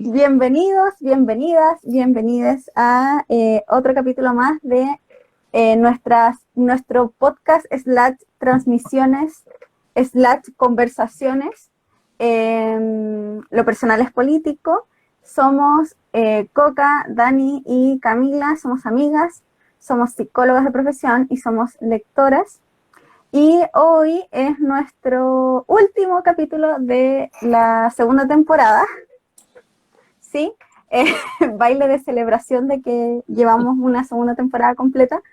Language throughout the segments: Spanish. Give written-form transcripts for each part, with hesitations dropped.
Bienvenidos, bienvenidas, bienvenides a otro capítulo más de nuestro podcast /transmisiones /conversaciones. Lo personal es político. Somos Coca, Dani y Camila, somos amigas, somos psicólogas de profesión y somos lectoras. Y hoy es nuestro último capítulo de la segunda temporada. ¿Sí? Baile de celebración de que llevamos una segunda temporada completa.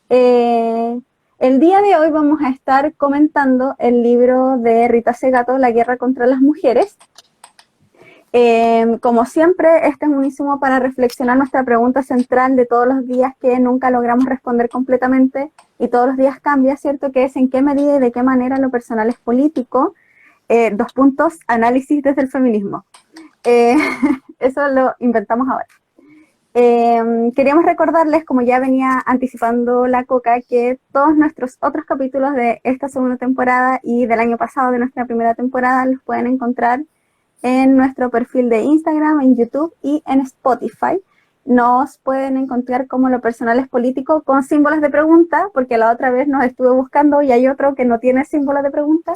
El día de hoy vamos a estar comentando el libro de Rita Segato, La guerra contra las mujeres. Como siempre, este es un insumo para reflexionar nuestra pregunta central de todos los días que nunca logramos responder completamente y todos los días cambia, ¿cierto? Que es en qué medida y de qué manera lo personal es político. Dos puntos, análisis desde el feminismo. Eso lo inventamos ahora. Queríamos recordarles, como ya venía anticipando la Coca, que todos nuestros otros capítulos de esta segunda temporada y del año pasado de nuestra primera temporada los pueden encontrar en nuestro perfil de Instagram, en YouTube y en Spotify. Nos pueden encontrar como Lo personal es político con símbolos de pregunta, porque la otra vez nos estuve buscando y hay otro que no tiene símbolo de pregunta.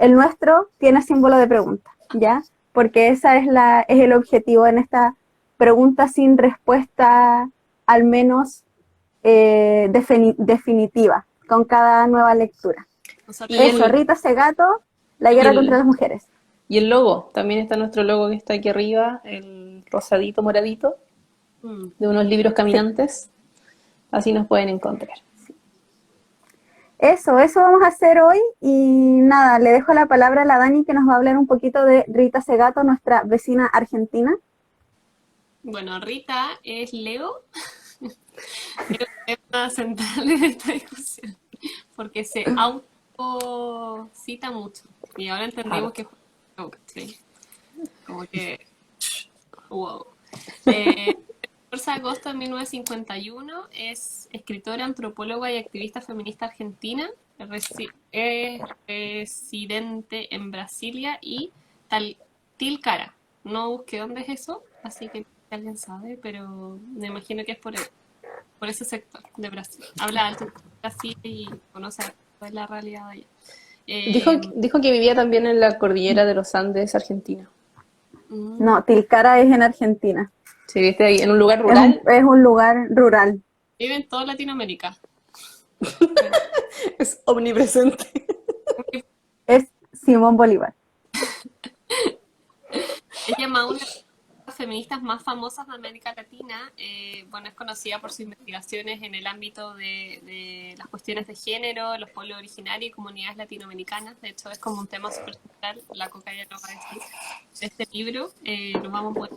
El nuestro tiene símbolo de pregunta, ¿ya? Porque esa es el objetivo en esta pregunta sin respuesta, al menos definitiva, con cada nueva lectura. Eso, Rita Segato, La guerra contra las mujeres. Y el logo, también está nuestro logo que está aquí arriba, el rosadito moradito, de unos libros caminantes. Sí. Así nos pueden encontrar. Eso vamos a hacer hoy y nada, le dejo la palabra a la Dani que nos va a hablar un poquito de Rita Segato, nuestra vecina argentina. Bueno, Rita es Leo, es el tema central de esta discusión, porque se autocita mucho y ahora entendemos que ¿sí? Como que wow. 14 de agosto de 1951 es escritora, antropóloga y activista feminista argentina, es residente en Brasilia y Tilcara. No busqué dónde es eso, así que alguien sabe, pero me imagino que es por ese sector de Brasil. Habla alto de Brasil y conoce la realidad de allá. Dijo que vivía también en la cordillera de los Andes, Argentina. No, Tilcara es en Argentina. Sí, viste ahí, en un lugar rural. Es un lugar rural. Vive en toda Latinoamérica. Es omnipresente. Es Simón Bolívar. Es llamada una de las feministas más famosas de América Latina. Bueno, es conocida por sus investigaciones en el ámbito de las cuestiones de género, los pueblos originarios y comunidades latinoamericanas. De hecho, es como un tema súper central. La Coca ya lo va a decir. De este libro nos vamos a poner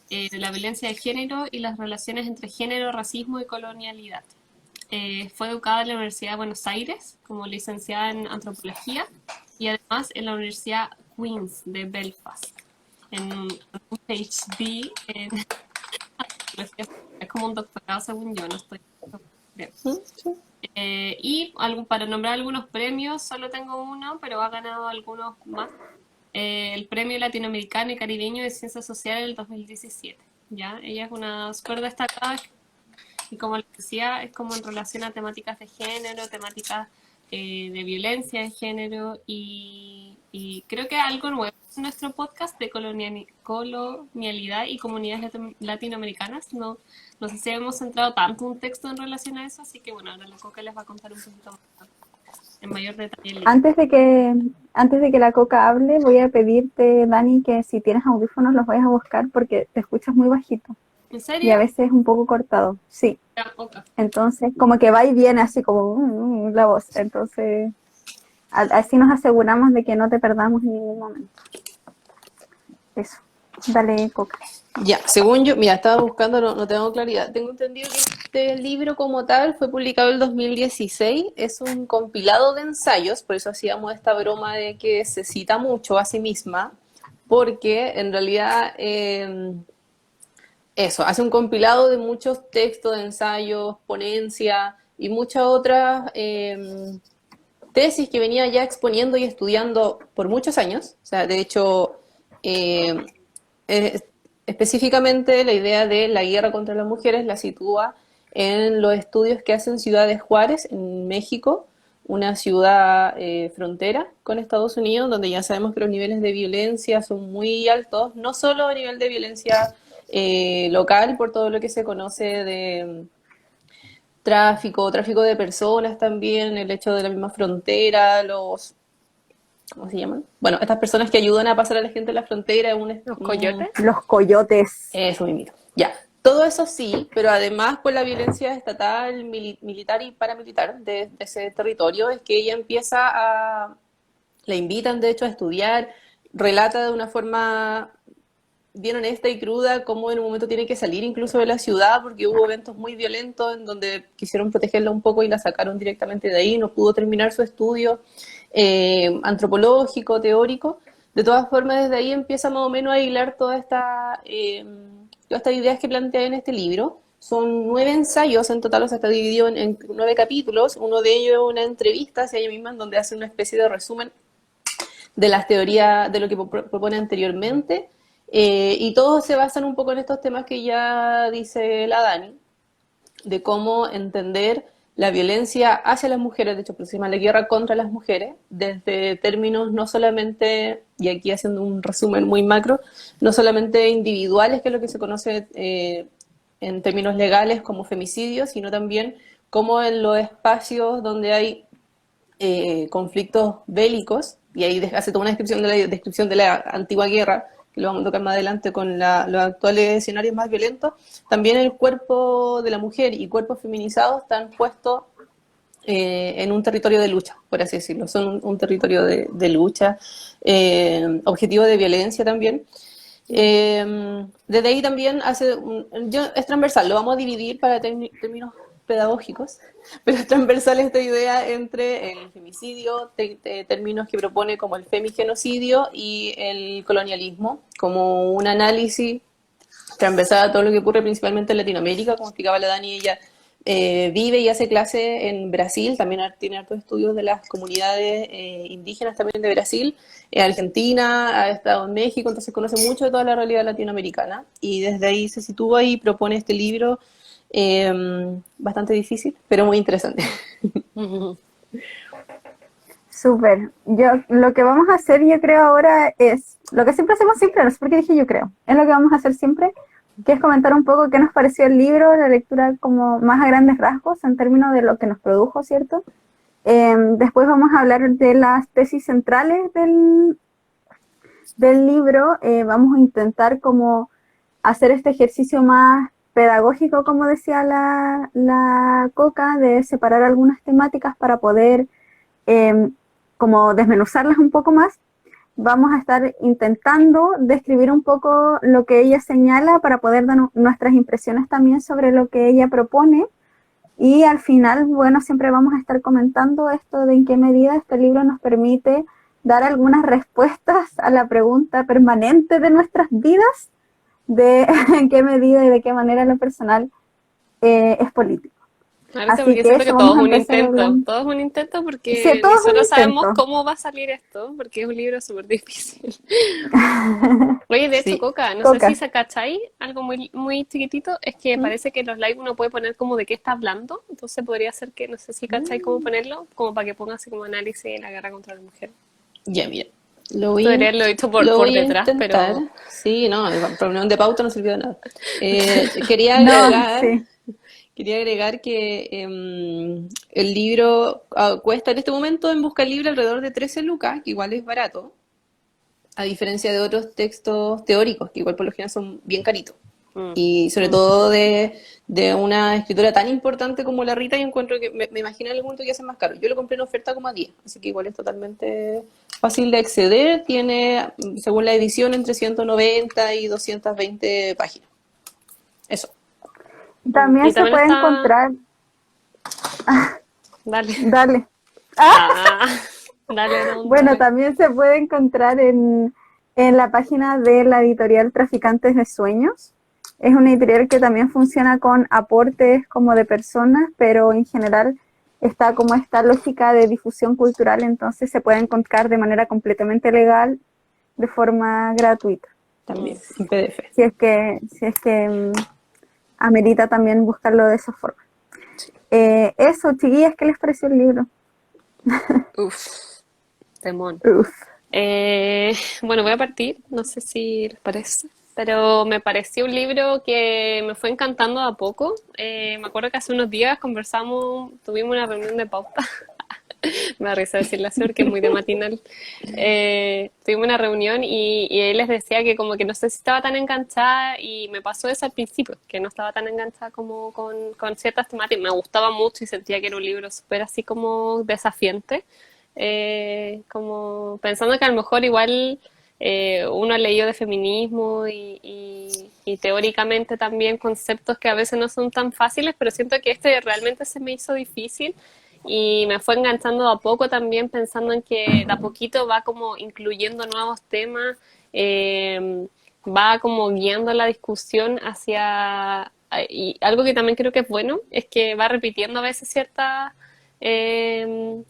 de la violencia de género y las relaciones entre género, racismo y colonialidad. Fue educada en la Universidad de Buenos Aires como licenciada en antropología y además en la Universidad Queen's de Belfast en un PhD en antropología. Es como un doctorado según yo, no estoy y para nombrar algunos premios, solo tengo uno, pero ha ganado algunos más. El Premio Latinoamericano y Caribeño de Ciencias Sociales del 2017. ¿Ya? Ella es una súper destacada y como les decía, es como en relación a temáticas de género, temáticas de violencia de género y creo que algo nuevo en nuestro podcast de colonialidad y comunidades latinoamericanas. No sé si hemos centrado tanto un texto en relación a eso, así que bueno, ahora la Coca les va a contar un poquito más en mayor detalle. Antes de que la Coca hable, voy a pedirte, Dani, que si tienes audífonos los vayas a buscar porque te escuchas muy bajito. ¿En serio? Y a veces un poco cortado, sí. Ya, okay. Entonces, como que va y viene así como la voz. Entonces, así nos aseguramos de que no te perdamos en ningún momento. Eso. Dale, Coca. Ya, según yo, mira, estaba buscando, no tengo claridad. Tengo entendido que este libro como tal fue publicado en el 2016. Es un compilado de ensayos, por eso hacíamos esta broma de que se cita mucho a sí misma, porque en realidad hace un compilado de muchos textos de ensayos, ponencias y muchas otras tesis que venía ya exponiendo y estudiando por muchos años. O sea, de hecho, Eh, específicamente la idea de la guerra contra las mujeres la sitúa en los estudios que hacen Ciudad de Juárez, en México, una ciudad frontera con Estados Unidos, donde ya sabemos que los niveles de violencia son muy altos, no solo a nivel de violencia local, por todo lo que se conoce de tráfico de personas también, el hecho de la misma frontera, los, ¿cómo se llaman? Bueno, estas personas que ayudan a pasar a la gente en la frontera, Los coyotes. Los coyotes. eso mismo. Ya, todo eso sí, pero además por la violencia estatal, militar y paramilitar de ese territorio, es que ella empieza a, la invitan de hecho a estudiar, relata de una forma bien honesta y cruda cómo en un momento tiene que salir incluso de la ciudad porque hubo eventos muy violentos en donde quisieron protegerla un poco y la sacaron directamente de ahí, no pudo terminar su estudio antropológico, teórico. De todas formas, desde ahí empieza más o menos a hilar todas estas ideas que plantea en este libro. Son 9 ensayos en total, o sea, está dividido en 9 capítulos. Uno de ellos es una entrevista hacia ella misma en donde hace una especie de resumen de las teorías, de lo que propone anteriormente. Y todos se basan un poco en estos temas que ya dice la Dani, de cómo entender la violencia hacia las mujeres, de hecho, por encima de la guerra contra las mujeres, desde términos no solamente, y aquí haciendo un resumen muy macro, no solamente individuales, que es lo que se conoce en términos legales como femicidio, sino también como en los espacios donde hay conflictos bélicos, y ahí hace toda una descripción de la antigua guerra, que lo vamos a tocar más adelante con los actuales escenarios más violentos. También el cuerpo de la mujer y cuerpos feminizados están puestos en un territorio de lucha, por así decirlo. Son un territorio de lucha, objetivo de violencia también. Desde ahí también es transversal, lo vamos a dividir para términos pedagógicos, pero es transversal esta idea entre el femicidio, términos que propone como el femigenocidio y el colonialismo, como un análisis transversal a todo lo que ocurre principalmente en Latinoamérica, como explicaba la Dani, ella vive y hace clase en Brasil, también tiene hartos estudios de las comunidades indígenas también de Brasil, Argentina, ha estado en México, entonces conoce mucho de toda la realidad latinoamericana, y desde ahí se sitúa y propone este libro bastante difícil, pero muy interesante. Súper. Lo que vamos a hacer, yo creo ahora es, lo que siempre hacemos siempre, no sé por qué dije yo creo, es lo que vamos a hacer siempre, que es comentar un poco qué nos pareció el libro, la lectura como más a grandes rasgos, en términos de lo que nos produjo, ¿cierto? Después vamos a hablar de las tesis centrales del libro, vamos a intentar como hacer este ejercicio más pedagógico, como decía la Coca, de separar algunas temáticas para poder como desmenuzarlas un poco más. Vamos a estar intentando describir un poco lo que ella señala para poder dar nuestras impresiones también sobre lo que ella propone. Y al final, bueno, siempre vamos a estar comentando esto de en qué medida este libro nos permite dar algunas respuestas a la pregunta permanente de nuestras vidas, de en qué medida y de qué manera lo personal es político. Claro, Así porque que siento eso que todo es vamos a un empezar intento, hablando. todo es un intento porque Sí, todo es un nosotros sabemos intento. cómo va a salir esto, porque es un libro súper difícil. Oye, de hecho, Sí, Coca, no sé si Coca. se cachai, algo muy, muy chiquitito, es que ¿Mm? parece que en los live uno puede poner como de qué está hablando, entonces podría ser que, no sé si cachai cómo ponerlo, como para que ponga así como análisis de la guerra contra la mujer. Ya, mira, lo voy Podría haberlo dicho lo por voy a detrás, intentar. pero Sí, no, el reunión de pauta no sirvió de nada. Quería No, agregar, sí. quería agregar que el libro cuesta en este momento en Busca Libre alrededor de 13 lucas, que igual es barato, a diferencia de otros textos teóricos, que igual por lo general son bien caritos. mm, Y sobre todo de una escritora tan importante como la Rita, yo encuentro que me imagino en algún momento que hacen más caro. Yo lo compré en oferta como a 10, así que igual es totalmente fácil de acceder. Tiene, según la edición, entre 190 y 220 páginas. Eso. También y se también puede está, encontrar, dale, dale. ah, dale, no, Bueno, dale. también se puede encontrar en la página de la editorial Traficantes de Sueños. Es una editorial que también funciona con aportes como de personas, pero en general está como esta lógica de difusión cultural, entonces se puede encontrar de manera completamente legal, de forma gratuita. también, en PDF. Si es que amerita también buscarlo de esa forma. Eso, chiquillas, ¿qué les pareció el libro? Uf, temón. Uf. Bueno, voy a partir, no sé si les parece, pero me pareció un libro que me fue encantando de a poco. Me acuerdo que hace unos días tuvimos una reunión de pauta. Me da risa decirlo así porque es muy de matinal. Tuvimos una reunión y él les decía que como que no sé si estaba tan enganchada y me pasó eso al principio, que no estaba tan enganchada como con ciertas temáticas. Me gustaba mucho y sentía que era un libro súper así como desafiante. Como pensando que a lo mejor igual uno ha leído de feminismo y teóricamente también conceptos que a veces no son tan fáciles, pero siento que este realmente se me hizo difícil y me fue enganchando de a poco también pensando en que de a poquito va como incluyendo nuevos temas, va como guiando la discusión hacia... Y algo que también creo que es bueno es que va repitiendo a veces ciertas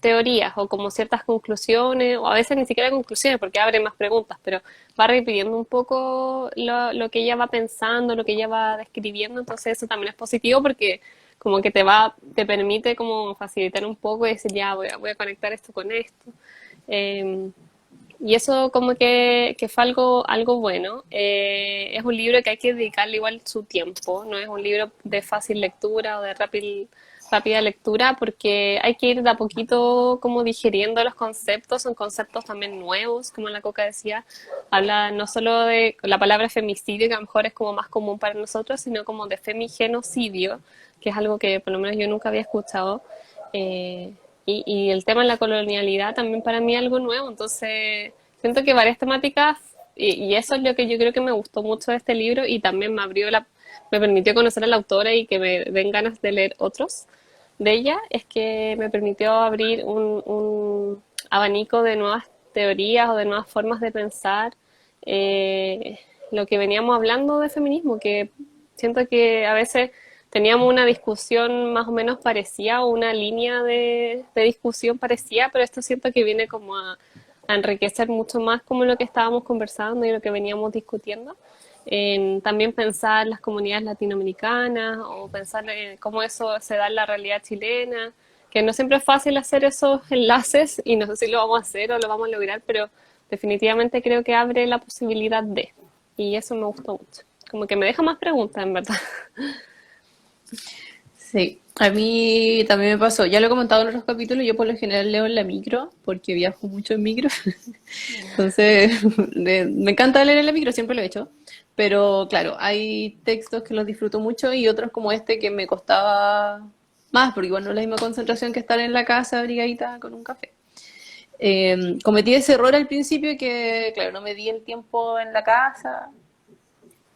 teorías o como ciertas conclusiones, o a veces ni siquiera conclusiones porque abre más preguntas, pero va repitiendo un poco lo que ella va pensando, lo que ella va describiendo, entonces eso también es positivo porque como que te permite como facilitar un poco y decir ya voy a conectar esto con esto. Y eso como que fue algo bueno. Es un libro que hay que dedicarle igual su tiempo, no es un libro de fácil lectura o de rápida lectura porque hay que ir de a poquito como digiriendo los conceptos, son conceptos también nuevos, como la Coca decía, habla no solo de la palabra femicidio, que a lo mejor es como más común para nosotros, sino como de femigenocidio, que es algo que por lo menos yo nunca había escuchado. Y el tema de la colonialidad también para mí es algo nuevo, entonces siento que varias temáticas, y eso es lo que yo creo que me gustó mucho de este libro y también me permitió conocer a la autora y que me den ganas de leer otros de ella, es que me permitió abrir un abanico de nuevas teorías o de nuevas formas de pensar lo que veníamos hablando de feminismo, que siento que a veces teníamos una discusión más o menos parecida o una línea de discusión parecida, pero esto siento que viene como a enriquecer mucho más como lo que estábamos conversando y lo que veníamos discutiendo. En también pensar las comunidades latinoamericanas o pensar cómo eso se da en la realidad chilena, que no siempre es fácil hacer esos enlaces y no sé si lo vamos a hacer o lo vamos a lograr, pero definitivamente creo que abre la posibilidad de, y eso me gustó mucho. Como que me deja más preguntas, en verdad. Sí, a mí también me pasó, ya lo he comentado en otros capítulos, yo por lo general leo en la micro, porque viajo mucho en micro, entonces me encanta leer en la micro, siempre lo he hecho, pero claro, hay textos que los disfruto mucho y otros como este que me costaba más, porque igual no es la misma concentración que estar en la casa abrigadita con un café. Cometí ese error al principio que, claro, no me di el tiempo en la casa,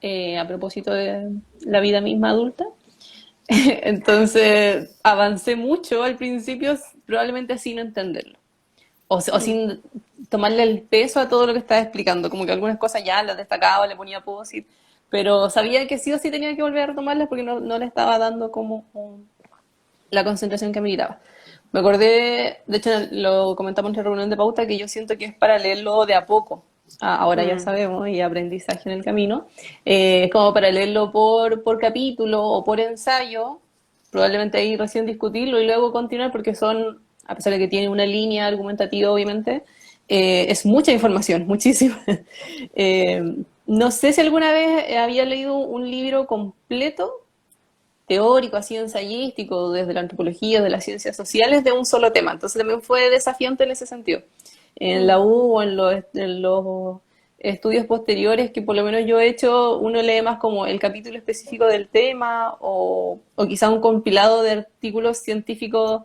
a propósito de la vida misma adulta. Entonces avancé mucho al principio, probablemente sin entenderlo. O sin tomarle el peso a todo lo que estaba explicando. Como que algunas cosas ya las destacaba, le ponía post-it, pero sabía que sí o sí tenía que volver a retomarlas porque no le estaba dando como la concentración que ameritaba. Me acordé, de hecho lo comentamos en la reunión de pauta, que yo siento que es para leerlo de a poco. Ahora ya sabemos, y aprendizaje en el camino. Como para leerlo por capítulo o por ensayo, probablemente ahí recién discutirlo y luego continuar, porque son, a pesar de que tiene una línea argumentativa, obviamente, es mucha información, muchísima. No sé si alguna vez había leído un libro completo, teórico, así ensayístico, desde la antropología, de las ciencias sociales, de un solo tema. Entonces también fue desafiante en ese sentido. En la U o en los estudios posteriores que por lo menos yo he hecho, uno lee más como el capítulo específico del tema o quizá un compilado de artículos científicos,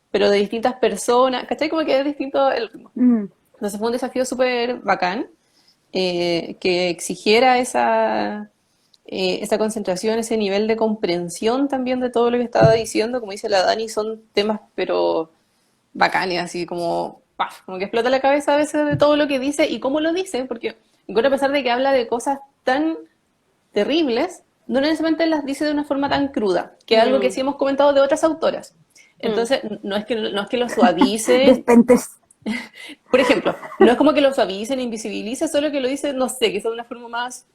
pero de distintas personas, ¿cachai? Como que es distinto el ritmo. Entonces fue un desafío súper bacán, que exigiera esa concentración, ese nivel de comprensión también de todo lo que estaba diciendo. Como dice la Dani, son temas pero bacanes, así como, ¡paf!, como que explota la cabeza a veces de todo lo que dice y cómo lo dice, porque a pesar de que habla de cosas tan terribles, no necesariamente las dice de una forma tan cruda, que es algo que sí hemos comentado de otras autoras. Entonces, no es que lo suavice. Por ejemplo, no es como que lo suavicen, invisibilicen, solo que lo dicen, no sé, quizás de una forma más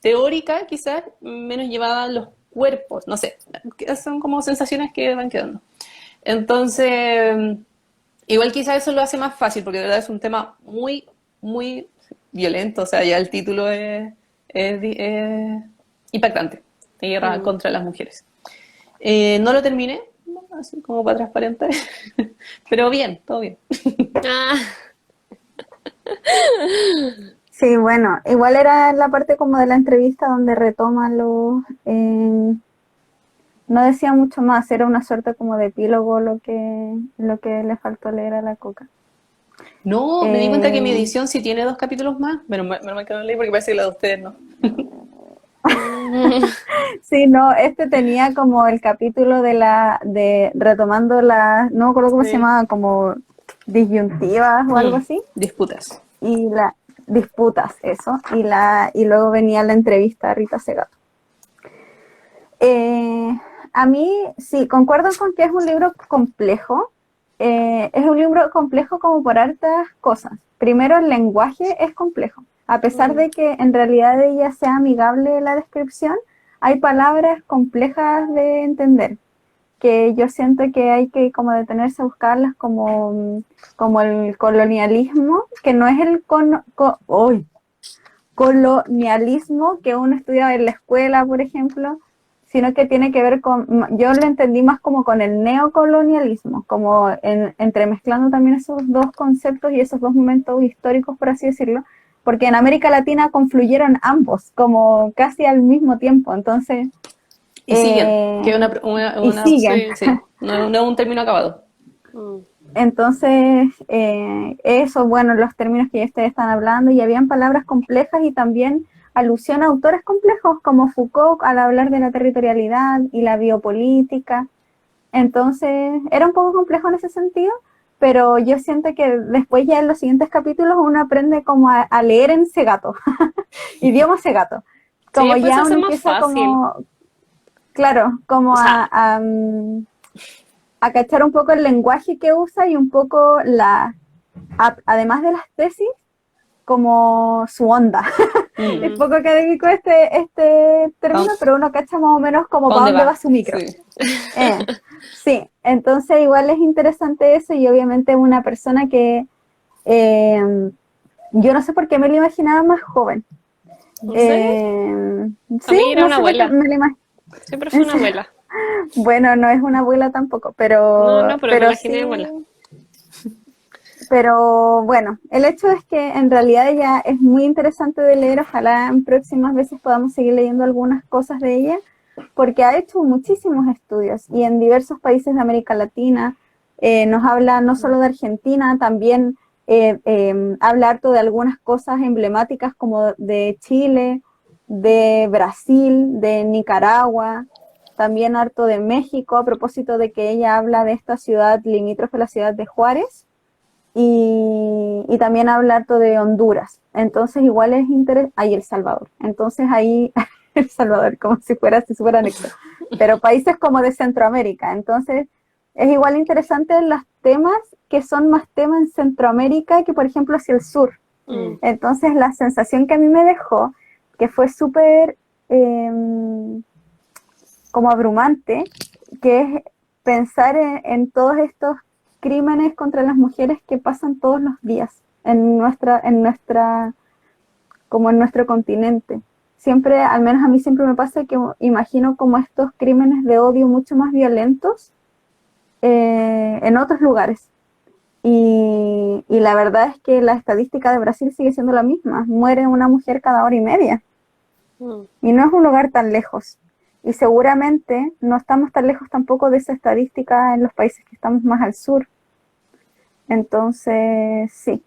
teórica, quizás menos llevada a los cuerpos, no sé, son como sensaciones que van quedando. Entonces, igual quizás eso lo hace más fácil, porque de verdad es un tema muy, muy violento, o sea, ya el título es impactante, de guerra Mm. contra las mujeres. No lo terminé, así como para transparente, pero bien, todo bien. Ah, Sí, bueno, igual era la parte como de la entrevista donde retoma no decía mucho más, era una suerte como de epílogo lo que le faltó leer a la Coca. No, me di cuenta que mi Eh, edición sí tiene 2 capítulos más, menos mal que no leí porque parece que la de ustedes no. mm, sí, no, este tenía como el capítulo de retomando no me acuerdo cómo se Sí. llamaba, como disyuntivas o algo así, Disputas. y la disputas, eso, y luego venía la entrevista a Rita Segato. Eh, a mí, sí, concuerdo con que es un libro complejo. Es un libro complejo como por hartas cosas. Primero, el lenguaje es complejo. A pesar mm. de que en realidad ella sea amigable la descripción, hay palabras complejas de entender, que yo siento que hay que como detenerse a buscarlas como el colonialismo, que no es colonialismo que uno estudia en la escuela, por ejemplo, sino que tiene que ver yo lo entendí más como con el neocolonialismo, como entremezclando también esos dos conceptos y esos dos momentos históricos, por así decirlo, porque en América Latina confluyeron ambos, como casi al mismo tiempo, entonces, Y siguen, que eh, es y siguen. sí, sí, no, no es un término acabado. Mm. Entonces, eso, bueno, los términos que ustedes están hablando, y habían palabras complejas y también alusión a autores complejos como Foucault al hablar de la territorialidad y la biopolítica. Entonces, era un poco complejo en ese sentido, pero yo siento que después ya en los siguientes capítulos uno aprende como a leer en Segato, idioma Segato. Sí, Como después se ya hace uno más empieza fácil. como, claro, como O sea, a cachar un poco el lenguaje que usa y un poco además de las tesis, como su onda. Es Mm. poco académico este ¿Para término, pero uno cacha más o menos como para dónde dónde va va? su micro. Sí. Eh, sí, entonces igual es interesante eso y obviamente una persona que yo no sé por qué me lo imaginaba más joven. ¿en serio? A Sí, mí era no una sé por qué abuela. me lo imaginaba. Siempre fue una abuela. Bueno, no es una abuela tampoco, No, no, pero me pero imaginé sí. abuela. Pero bueno, el hecho es que en realidad ella es muy interesante de leer. Ojalá en próximas veces podamos seguir leyendo algunas cosas de ella, porque ha hecho muchísimos estudios y en diversos países de América Latina. Nos habla no solo de Argentina, también habla harto de algunas cosas emblemáticas como de Chile, de Brasil, de Nicaragua, también harto de México, a propósito de que ella habla de esta ciudad limítrofe a la ciudad de Juárez y también habla harto de Honduras. Entonces igual es interesante, ahí El Salvador. Entonces ahí El Salvador, como si fuera súper anexo. Pero países como de Centroamérica. Entonces es igual interesante los temas que son más temas en Centroamérica que por ejemplo hacia el sur. Mm. Entonces la sensación que a mí me dejó, que fue súper como abrumante, que es pensar en todos estos crímenes contra las mujeres que pasan todos los días como en nuestro continente. Siempre, al menos a mí siempre me pasa que imagino como estos crímenes de odio mucho más violentos en otros lugares. Y la verdad es que la estadística de Brasil sigue siendo la misma. Muere una mujer cada hora y media. Mm. Y no es un lugar tan lejos. Y seguramente no estamos tan lejos tampoco de esa estadística en los países que estamos más al sur. Entonces, sí,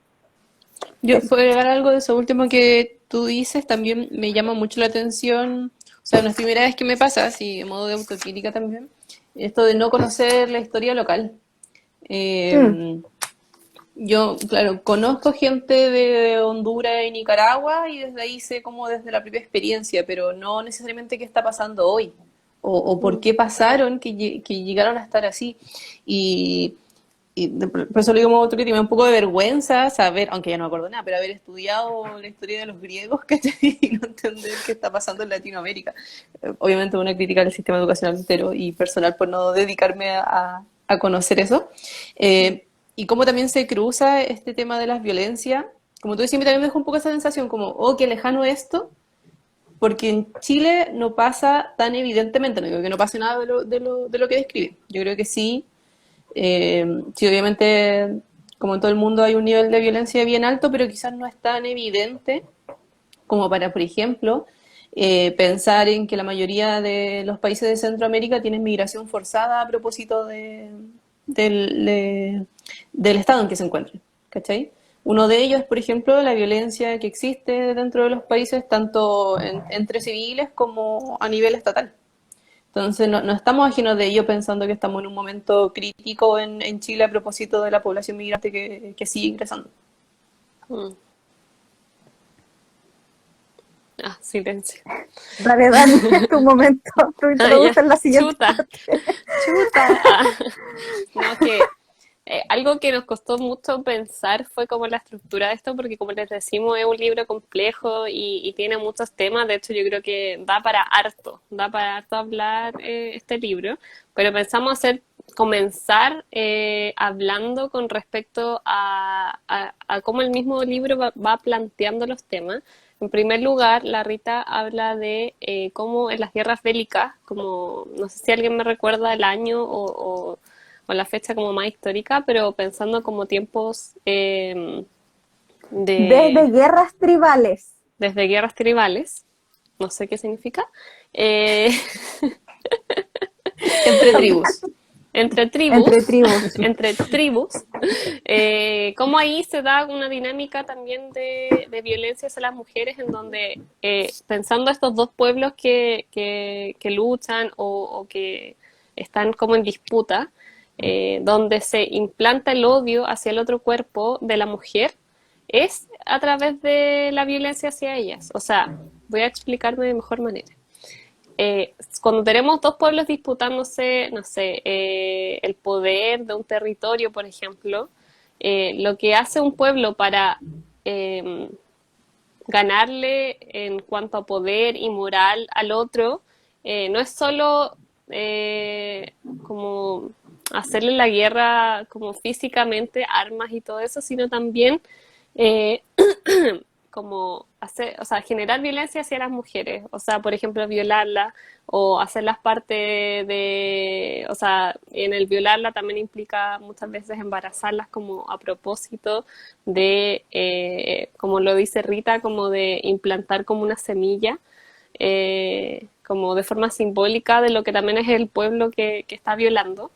Yo, eso. por agregar algo de eso último que tú dices, también me llama mucho la atención, o sea, no es primera vez que me pasa, así, en modo de autocrítica también, esto de no conocer la historia local. Mm, Eh, yo, claro, conozco gente de Honduras y Nicaragua y desde ahí sé como desde la propia experiencia, pero no necesariamente qué está pasando hoy o por Mm. qué pasaron que llegaron a estar así. Y por eso lo digo como autocrítica, me da un poco de vergüenza saber, aunque ya no me acuerdo nada, pero haber estudiado la historia de los griegos, ¿cachai? Y no entender qué está pasando en Latinoamérica. Obviamente una crítica al sistema educacional entero y personal por no dedicarme a conocer eso. Y cómo también se cruza este tema de las violencias. Como tú decías, también me dejó un poco esa sensación como, oh, qué lejano esto, porque en Chile no pasa tan evidentemente, no digo que no pase nada de lo que describe. Yo creo que sí. Sí, obviamente, como en todo el mundo, hay un nivel de violencia bien alto, pero quizás no es tan evidente como para, por ejemplo, pensar en que la mayoría de los países de Centroamérica tienen migración forzada a propósito del estado en que se encuentren, ¿cachai? Uno de ellos es, por ejemplo, la violencia que existe dentro de los países, tanto entre civiles como a nivel estatal. Entonces, no estamos ajenos de ello pensando que estamos en un momento crítico en Chile a propósito de la población migrante que sigue ingresando. Mm. Ah, silencio. Dale, Dani, tu momento, tú Ah, introduces ya. la siguiente Chuta, parte. chuta. Ah. No, que algo que nos costó mucho pensar fue como la estructura de esto, porque como les decimos, es un libro complejo y tiene muchos temas. De hecho, yo creo que da para harto hablar este libro. Pero pensamos comenzar hablando con respecto a cómo el mismo libro va planteando los temas. En primer lugar, la Rita habla de cómo en las guerras bélicas, como no sé si alguien me recuerda el año o la fecha como más histórica, pero pensando como tiempos Desde de guerras tribales. desde guerras tribales, no sé qué significa, eh, Entre tribus. entre Entre tribus, tribus. entre tribus, cómo ahí se da una dinámica también de violencia hacia las mujeres, en donde pensando estos dos pueblos que luchan o que están como en disputa, donde se implanta el odio hacia el otro cuerpo de la mujer, es a través de la violencia hacia ellas. O sea, voy a explicarme de mejor manera. Cuando tenemos dos pueblos disputándose, no sé, el poder de un territorio, por ejemplo, lo que hace un pueblo para eh, ganarle en cuanto a poder y moral al otro, no es solo como hacerle la guerra como físicamente, armas y todo eso, sino también eh, como hacer, o sea, generar violencia hacia las mujeres, o sea, por ejemplo, violarla o hacerlas parte o sea, en el violarla también implica muchas veces embarazarlas como a propósito como lo dice Rita, como de implantar como una semilla, como de forma simbólica de lo que también es el pueblo que está violando.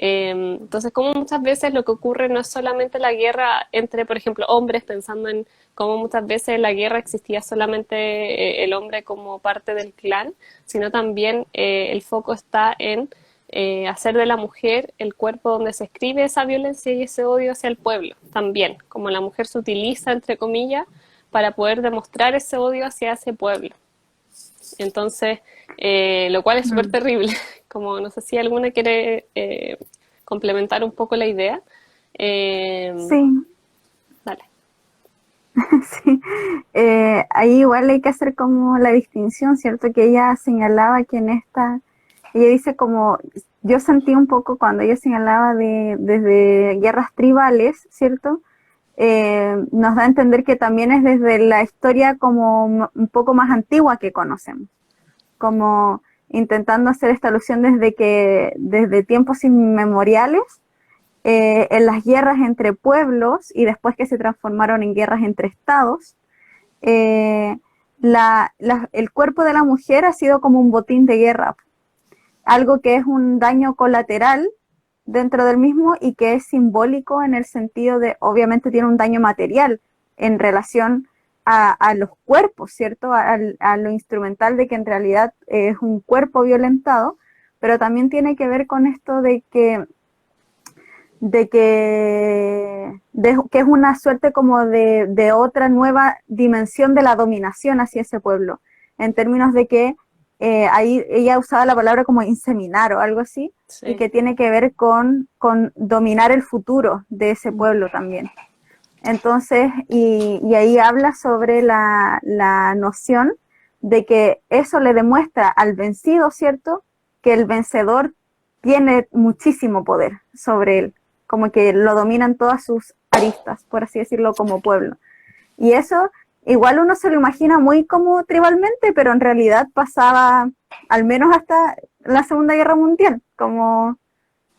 Entonces, como muchas veces lo que ocurre no es solamente la guerra entre, por ejemplo, hombres, pensando en cómo muchas veces en la guerra existía solamente el hombre como parte del clan, sino también el foco está en hacer de la mujer el cuerpo donde se escribe esa violencia y ese odio hacia el pueblo. También, como la mujer se utiliza, entre comillas, para poder demostrar ese odio hacia ese pueblo. Entonces, lo cual es súper terrible. Como no sé si alguna quiere complementar un poco la idea. Sí, Dale. sí. Ahí igual hay que hacer como la distinción, ¿cierto? Que ella señalaba que ella dice como, yo sentí un poco cuando ella señalaba desde guerras tribales, ¿cierto? Nos da a entender que también es desde la historia como un poco más antigua que conocemos, como intentando hacer esta alusión desde tiempos inmemoriales, en las guerras entre pueblos y después que se transformaron en guerras entre estados, eh, el cuerpo de la mujer ha sido como un botín de guerra, algo que es un daño colateral dentro del mismo y que es simbólico en el sentido de, obviamente tiene un daño material en relación a los cuerpos, ¿cierto? A lo instrumental de que en realidad es un cuerpo violentado, pero también tiene que ver con esto que es una suerte como de otra nueva dimensión de la dominación hacia ese pueblo, en términos de que ahí ella usaba la palabra como inseminar o algo así, y Sí. que tiene que ver con dominar el futuro de ese pueblo también. Entonces, y ahí habla sobre la noción de que eso le demuestra al vencido, ¿cierto? Que el vencedor tiene muchísimo poder sobre él, como que lo dominan todas sus aristas, por así decirlo, como pueblo. Y eso, igual uno se lo imagina muy como tribalmente, pero en realidad pasaba al menos hasta la Segunda Guerra Mundial, como,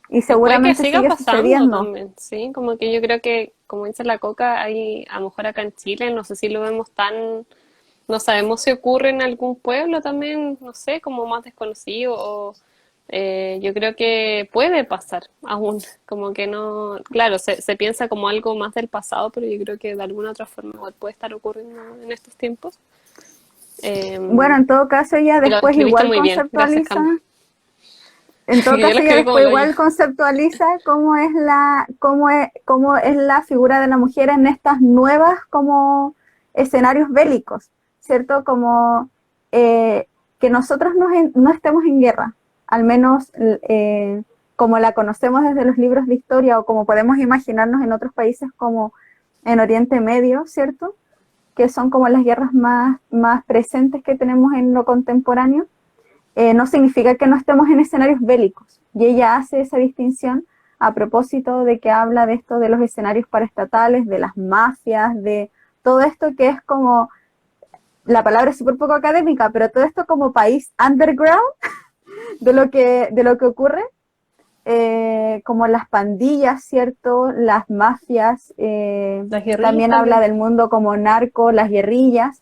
y Y puede que seguramente siga sigue pasando sucediendo. también, ¿sí? Como que yo creo que, como dice la Coca, hay, a lo mejor acá en Chile, no sé si lo vemos tan, no sabemos si ocurre en algún pueblo también, no sé, como más desconocido, o yo creo que puede pasar aún, como que no, claro, se piensa como algo más del pasado, pero yo creo que de alguna otra forma igual puede estar ocurriendo en estos tiempos. Bueno, en todo caso ella Y lo después describiste igual muy bien, gracias, conceptualiza, Cami. en todo Yo lo caso ella escribí como después el hoyo. igual conceptualiza cómo es la figura de la mujer en estas nuevas como escenarios bélicos, ¿cierto? Como que nosotros no estemos en guerra, al menos como la conocemos desde los libros de historia o como podemos imaginarnos en otros países como en Oriente Medio, ¿cierto? Que son como las guerras más presentes que tenemos en lo contemporáneo, no significa que no estemos en escenarios bélicos. Y ella hace esa distinción a propósito de que habla de esto de los escenarios paraestatales, de las mafias, de todo esto que es como, la palabra es súper poco académica, pero todo esto como país underground de lo que ocurre, como las pandillas, ¿cierto? Las mafias, Las guerrillas también habla también. del mundo como narco, las guerrillas.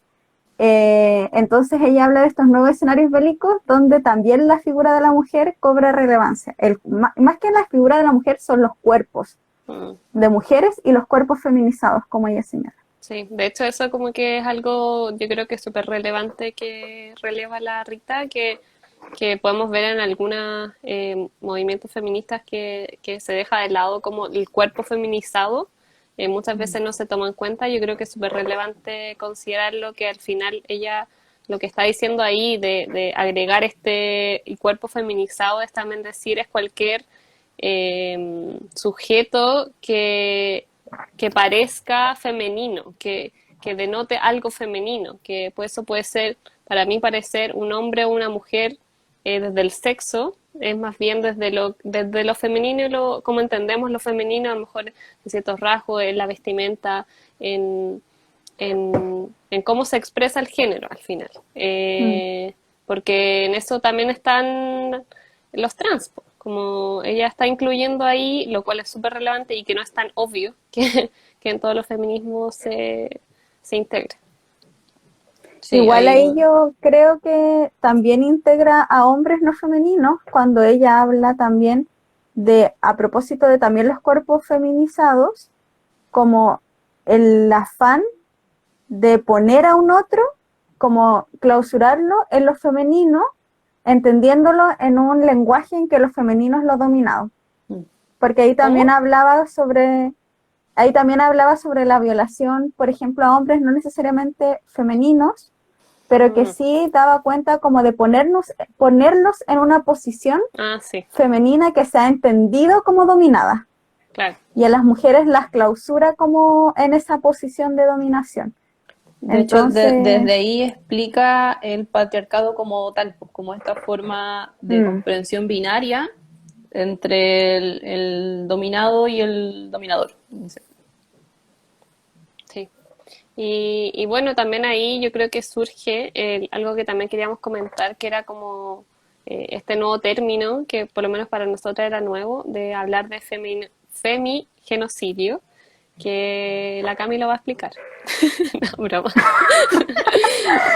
Entonces ella habla de estos nuevos escenarios bélicos donde también la figura de la mujer cobra relevancia. Más que la figura de la mujer son los cuerpos Mm. de mujeres y los cuerpos feminizados, como ella señala. Sí, de hecho eso como que es algo, yo creo que es súper relevante que releva la Rita, que podemos ver en algunos movimientos feministas que se deja de lado como el cuerpo feminizado, muchas veces no se toma en cuenta. Yo creo que es súper relevante considerarlo, que al final ella lo que está diciendo ahí de agregar este cuerpo feminizado es también decir es cualquier sujeto que parezca femenino, que denote algo femenino, que pues eso puede ser, para mí parecer un hombre o una mujer desde el sexo, es más bien desde lo femenino, y como entendemos lo femenino, a lo mejor en ciertos rasgos, en la vestimenta, en cómo se expresa el género al final. Mm. Porque en eso también están los trans, como ella está incluyendo ahí, lo cual es súper relevante y que no es tan obvio que en todos los feminismos se integre. Sí, Igual ahí hay, yo creo que también integra a hombres no femeninos cuando ella habla también de, a propósito de también los cuerpos feminizados, como el afán de poner a un otro, como clausurarlo en lo femenino, entendiéndolo en un lenguaje en que lo femenino es lo dominado. Porque ¿Cómo? ahí también hablaba sobre la violación, por ejemplo, a hombres no necesariamente femeninos, pero que Mm. sí daba cuenta como de ponerlos en una posición Ah, sí, femenina que se ha entendido como dominada. claro. Y a las mujeres las clausura como en esa posición de dominación. de hecho, Entonces, desde ahí explica el patriarcado como tal, pues, como esta forma de mm, comprensión binaria entre el dominado y el dominador. Sí. Y bueno, también ahí yo creo que surge algo que también queríamos comentar, que era como este nuevo término, que por lo menos para nosotros era nuevo, de hablar de femigenocidio, que la Cami lo va a explicar. No, broma.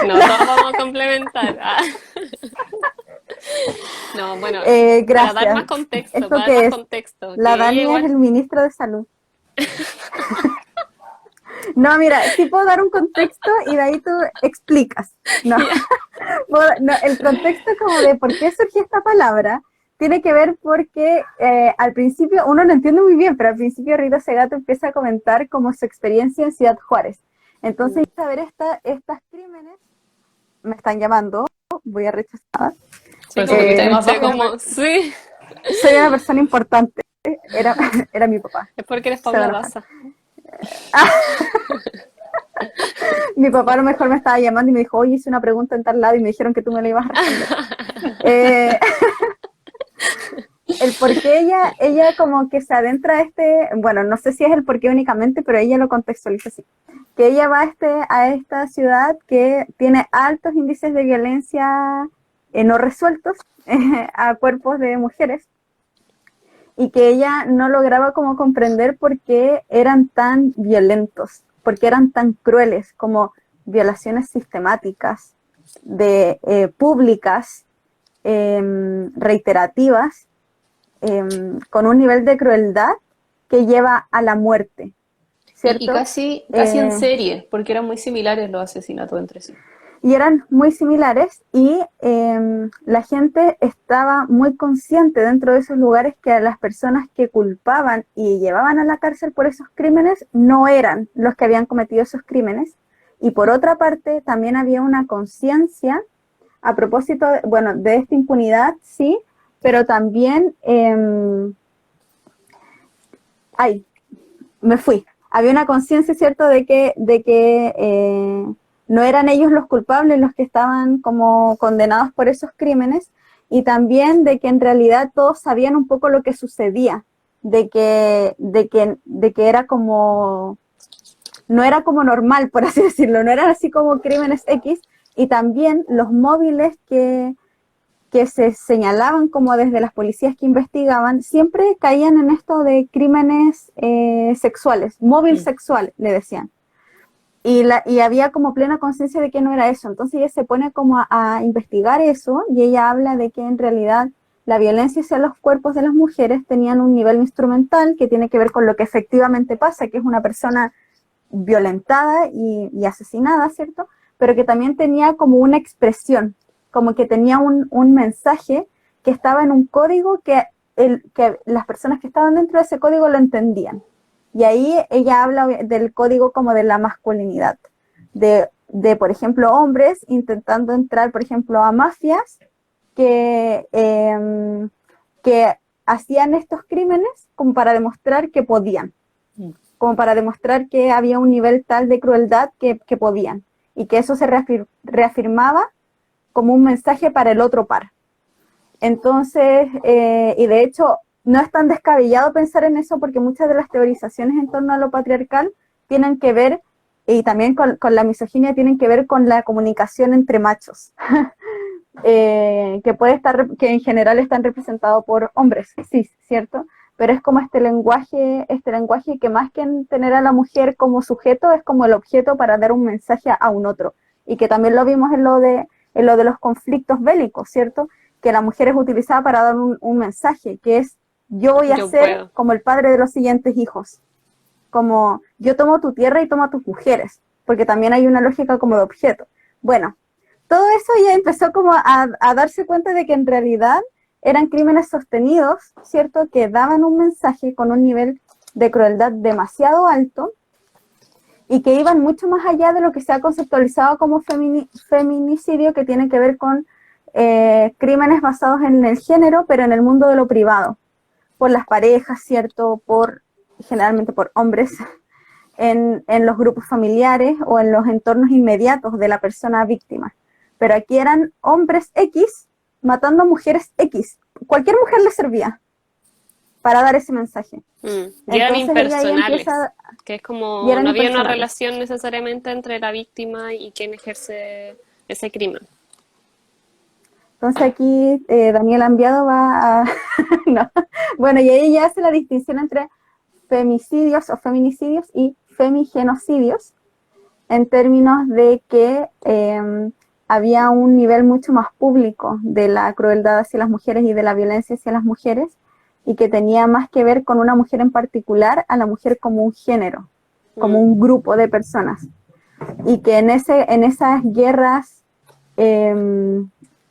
No, todos vamos a complementar. Ah. No, bueno, gracias. ¿Esto para dar más qué es? contexto, La que ella Dani es igual, el ministro de Salud. No, mira, sí puedo dar un contexto y de ahí tú explicas. No, ya, no, el contexto como de por qué surgió esta palabra tiene que ver porque al principio, uno no entiende muy bien, pero al principio Rita Segato empieza a comentar como su experiencia en Ciudad Juárez. Entonces, a ver, estos crímenes me están llamando, voy a rechazar. Sí, como que Eh, más bajo. Como, sí, Soy una persona importante. Era mi papá. Es porque eres Se va a Paula enojar. Daza. Mi papá a lo mejor me estaba llamando y me dijo, oye, hice una pregunta en tal lado y me dijeron que tú me la ibas a responder. Eh, el por qué ella como que se adentra a bueno, no sé si es el por qué únicamente, pero ella lo contextualiza así. Que ella va a esta ciudad que tiene altos índices de violencia no resueltos a cuerpos de mujeres y que ella no lograba como comprender por qué eran tan violentos, por qué eran tan crueles, como violaciones sistemáticas, públicas, reiterativas, con un nivel de crueldad que lleva a la muerte, y ¿cierto? casi en serie, porque eran muy similares los asesinatos entre sí. Y eran muy similares y la gente estaba muy consciente dentro de esos lugares que a las personas que culpaban y llevaban a la cárcel por esos crímenes no eran los que habían cometido esos crímenes. Y por otra parte, también había una conciencia a propósito, de esta impunidad, sí, pero también, me fui. Había una conciencia, ¿cierto?, de que no eran ellos los culpables los que estaban como condenados por esos crímenes, y también de que en realidad todos sabían un poco lo que sucedía, de que era como, no era como normal, por así decirlo, no eran así como crímenes X, y también los móviles que se señalaban como desde las policías que investigaban, siempre caían en esto de crímenes sexuales, móvil sexual, le decían. Y había como plena conciencia de que no era eso. Entonces ella se pone como a investigar eso, y ella habla de que en realidad la violencia hacia los cuerpos de las mujeres tenían un nivel instrumental que tiene que ver con lo que efectivamente pasa, que es una persona violentada y asesinada, ¿cierto? Pero que también tenía como una expresión, como que tenía un mensaje que estaba en un código que las personas que estaban dentro de ese código lo entendían. Y ahí ella habla del código como de la masculinidad, de por ejemplo, hombres intentando entrar, por ejemplo, a mafias que hacían estos crímenes como para demostrar que podían, como para demostrar que había un nivel tal de crueldad que podían, y que eso se reafirmaba como un mensaje para el otro par. Entonces, y de hecho, no es tan descabellado pensar en eso, porque muchas de las teorizaciones en torno a lo patriarcal tienen que ver, y también con la misoginia, tienen que ver con la comunicación entre machos, que en general están representados por hombres, sí, ¿cierto? Pero es como este lenguaje que más que tener a la mujer como sujeto, es como el objeto para dar un mensaje a un otro. Y que también lo vimos en lo de los conflictos bélicos, ¿cierto? Que la mujer es utilizada para dar un mensaje, que es: yo voy a ser como el padre de los siguientes hijos. Como yo tomo tu tierra y tomo a tus mujeres, porque también hay una lógica como de objeto. Bueno, todo eso ya empezó como a darse cuenta de que en realidad eran crímenes sostenidos, ¿cierto? Que daban un mensaje con un nivel de crueldad demasiado alto y que iban mucho más allá de lo que se ha conceptualizado como feminicidio, que tiene que ver con crímenes basados en el género, pero en el mundo de lo privado, por las parejas, ¿cierto? Generalmente por hombres, en los grupos familiares o en los entornos inmediatos de la persona víctima. Pero aquí eran hombres X matando a mujeres X. Cualquier mujer le servía para dar ese mensaje. Y eran impersonales, que es como no había una relación necesariamente entre la víctima y quien ejerce ese crimen. Entonces aquí Daniel Ambiado va a... no. Bueno, y ahí ya hace la distinción entre femicidios o feminicidios y femigenocidios, en términos de que había un nivel mucho más público de la crueldad hacia las mujeres y de la violencia hacia las mujeres, y que tenía más que ver con una mujer en particular, a la mujer como un género, como un grupo de personas. Y que en esas guerras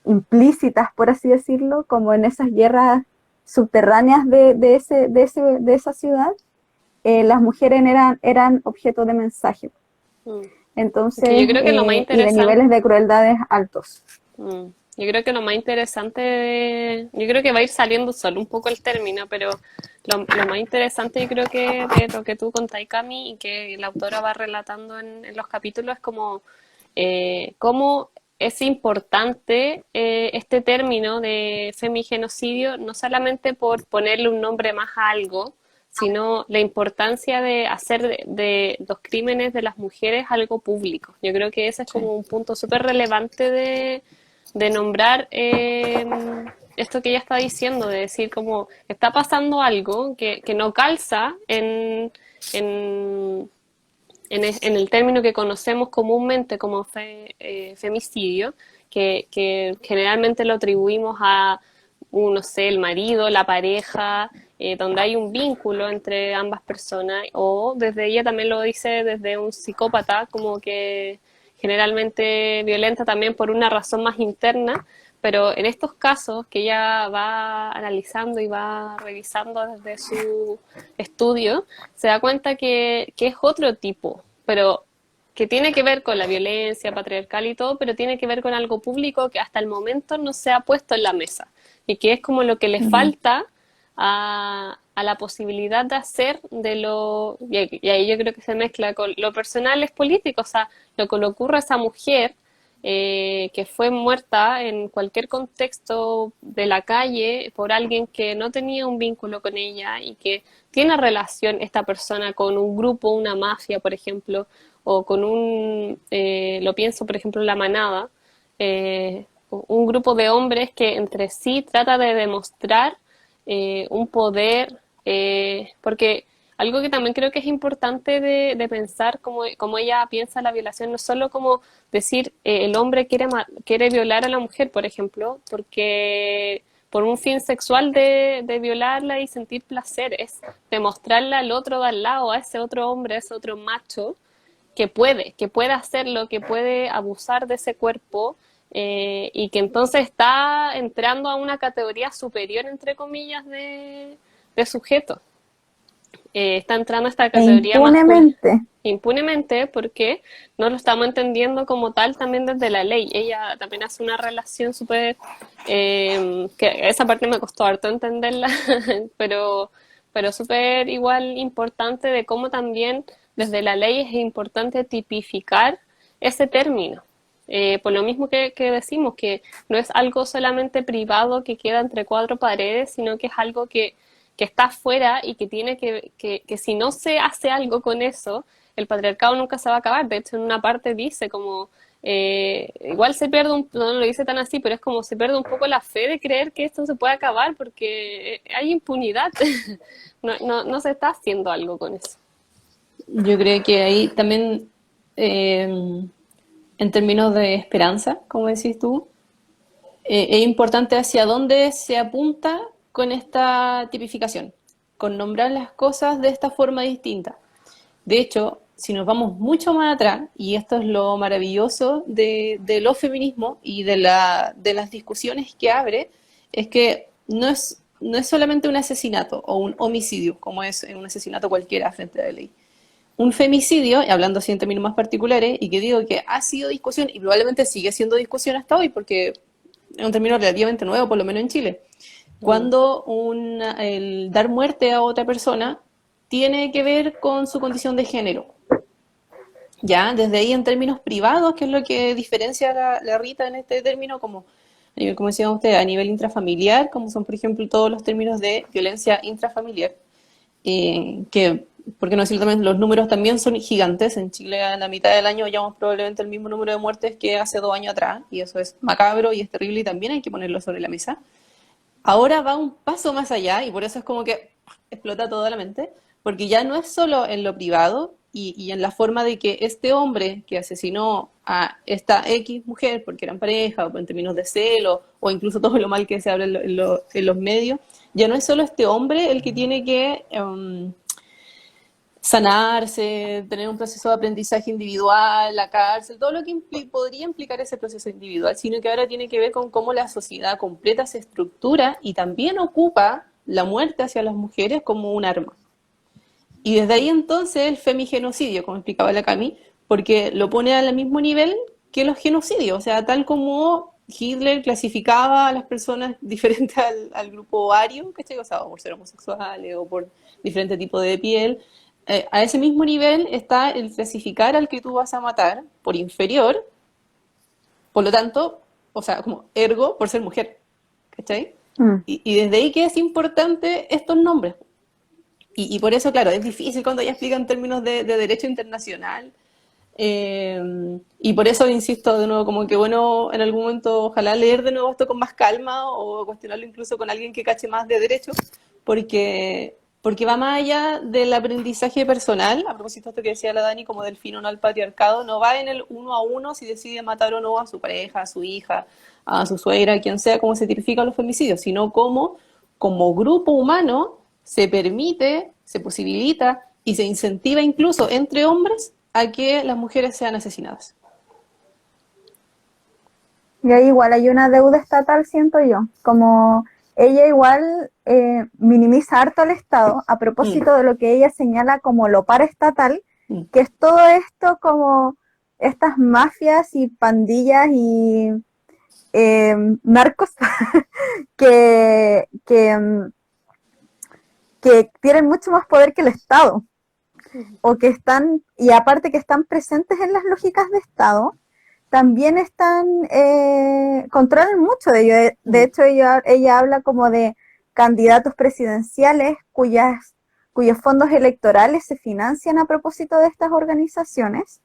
implícitas, por así decirlo, como en esas guerras subterráneas de esa ciudad, las mujeres eran objeto de mensaje. Entonces, yo creo que lo más y de niveles de crueldades altos. Mm. Yo creo que lo más interesante, yo creo que va a ir saliendo solo un poco el término, pero lo más interesante yo creo que de lo que tú contáis, Cami, y que la autora va relatando en los capítulos es como cómo es importante este término de femigenocidio, no solamente por ponerle un nombre más a algo, sino la importancia de hacer de los crímenes de las mujeres algo público. Yo creo que ese es Sí. como un punto súper relevante de nombrar esto que ella está diciendo, de decir como está pasando algo que no calza en, en el término que conocemos comúnmente como femicidio, que generalmente lo atribuimos a, no sé, el marido, la pareja, donde hay un vínculo entre ambas personas, o desde ella también lo dice desde un psicópata, como que generalmente violenta también por una razón más interna, pero en estos casos que ella va analizando y va revisando desde su estudio, se da cuenta que es otro tipo, pero que tiene que ver con la violencia patriarcal y todo, pero tiene que ver con algo público que hasta el momento no se ha puesto en la mesa y que es como lo que le Ujú. falta a la posibilidad de hacer de y ahí yo creo que se mezcla con lo personal es político, o sea, lo que le ocurre a esa mujer que fue muerta en cualquier contexto de la calle por alguien que no tenía un vínculo con ella y que tiene relación esta persona con un grupo, una mafia, por ejemplo, o con lo pienso, por ejemplo, la manada, un grupo de hombres que entre sí trata de demostrar un poder, porque algo que también creo que es importante de pensar como ella piensa la violación, no solo como decir el hombre quiere violar a la mujer, por ejemplo, porque por un fin sexual de violarla y sentir placer, es demostrarle al otro de al lado, a ese otro hombre, a ese otro macho, que puede hacerlo, que puede abusar de ese cuerpo y que entonces está entrando a una categoría superior, entre comillas, de sujeto. Está entrando a esta E categoría masculina impunemente. impunemente porque no lo estamos entendiendo como tal también desde la ley. Ella también hace una relación súper, que esa parte me costó harto entenderla, pero, pero súper igual importante de cómo también desde la ley es importante tipificar ese término. Por lo mismo que decimos, que no es algo solamente privado que queda entre cuatro paredes, sino que es algo que está afuera y que tiene que si no se hace algo con eso, el patriarcado nunca se va a acabar. De hecho, en una parte dice como, igual se pierde, no lo dice tan así, pero es como se pierde un poco la fe de creer que esto se puede acabar porque hay impunidad. No se está haciendo algo con eso. Yo creo que ahí también, eh, en términos de esperanza, como decís tú, es importante hacia dónde se apunta con esta tipificación, con nombrar las cosas de esta forma distinta. De hecho, si nos vamos mucho más atrás, y esto es lo maravilloso de los feminismos y de las discusiones que abre, es que no es solamente un asesinato o un homicidio, como es un asesinato cualquiera frente a la ley. Un femicidio, hablando así en términos más particulares, y que digo que ha sido discusión y probablemente sigue siendo discusión hasta hoy, porque es un término relativamente nuevo, por lo menos en Chile. Mm. Cuando el dar muerte a otra persona tiene que ver con su condición de género. Ya, desde ahí en términos privados, que es lo que diferencia a la Rita en este término, como decía usted, a nivel intrafamiliar, como son, por ejemplo, todos los términos de violencia intrafamiliar, que, porque no decirlo también, los números también son gigantes. En Chile, a la mitad del año, llevamos probablemente el mismo número de muertes que hace 2 años atrás, y eso es macabro y es terrible y también hay que ponerlo sobre la mesa. Ahora va un paso más allá y por eso es como que explota toda la mente, porque ya no es solo en lo privado y en la forma de que este hombre que asesinó a esta X mujer porque eran pareja o en términos de celo o incluso todo lo mal que se habla en los medios, ya no es solo este hombre el que tiene que sanarse, tener un proceso de aprendizaje individual, la cárcel, todo lo que podría implicar ese proceso individual, sino que ahora tiene que ver con cómo la sociedad completa se estructura y también ocupa la muerte hacia las mujeres como un arma. Y desde ahí entonces el femigenocidio, como explicaba la Cami, porque lo pone al mismo nivel que los genocidios, o sea, tal como Hitler clasificaba a las personas diferentes al grupo ario, ¿cachai? O sea, o por ser homosexuales o por diferente tipo de piel. A ese mismo nivel está el clasificar al que tú vas a matar por inferior, por lo tanto, o sea, como ergo por ser mujer, ¿cachai? Y desde ahí que es importante estos nombres. Y por eso, claro, es difícil cuando ya explican términos de derecho internacional. Y por eso insisto de nuevo, como que bueno, en algún momento ojalá leer de nuevo esto con más calma o cuestionarlo incluso con alguien que cache más de derecho, porque va más allá del aprendizaje personal, a propósito de esto que decía la Dani, como del fin o no al patriarcado, no va en el uno a uno si decide matar o no a su pareja, a su hija, a su suegra, a quien sea, cómo se tipifican los femicidios, sino como grupo humano se permite, se posibilita y se incentiva incluso entre hombres a que las mujeres sean asesinadas. Y ahí igual hay una deuda estatal, siento yo, como ella igual minimiza harto al Estado a propósito de lo que ella señala como lo paraestatal, que es todo esto como estas mafias y pandillas y narcos que tienen mucho más poder que el Estado, o que están, y aparte que están presentes en las lógicas de Estado, también controlan mucho de ello. De hecho, ella habla como de candidatos presidenciales cuyos fondos electorales se financian a propósito de estas organizaciones.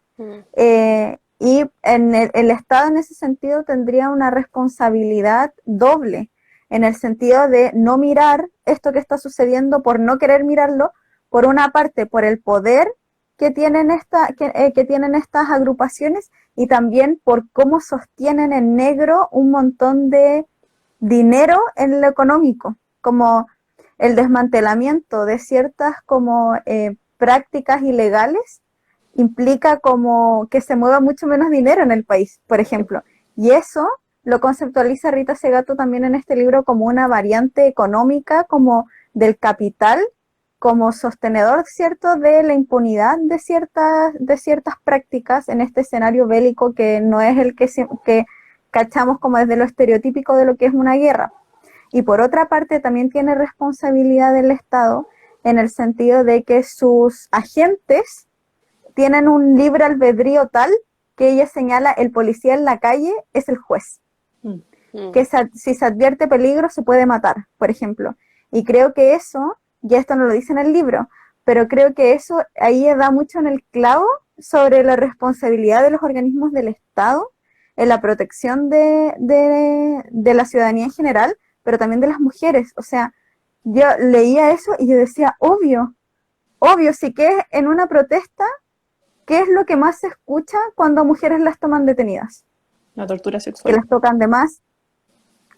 Y el Estado en ese sentido tendría una responsabilidad doble, en el sentido de no mirar esto que está sucediendo por no querer mirarlo, por una parte por el poder que tienen estas agrupaciones y también por cómo sostienen en negro un montón de dinero en lo económico, como el desmantelamiento de ciertas como prácticas ilegales implica como que se mueva mucho menos dinero en el país, por ejemplo. Y eso lo conceptualiza Rita Segato también en este libro como una variante económica, como del capital, como sostenedor, ¿cierto?, de la impunidad de ciertas prácticas en este escenario bélico que no es el que cachamos como desde lo estereotípico de lo que es una guerra. Y por otra parte también tiene responsabilidad del Estado en el sentido de que sus agentes tienen un libre albedrío tal que ella señala el policía en la calle es el juez. Que si se advierte peligro se puede matar, por ejemplo. Y creo que eso, ya esto no lo dice en el libro, pero creo que eso ahí da mucho en el clavo sobre la responsabilidad de los organismos del Estado en la protección de la ciudadanía en general, pero también de las mujeres. O sea, yo leía eso y yo decía, obvio, sí que en una protesta, ¿qué es lo que más se escucha cuando mujeres las toman detenidas? La tortura sexual. Que las tocan de más,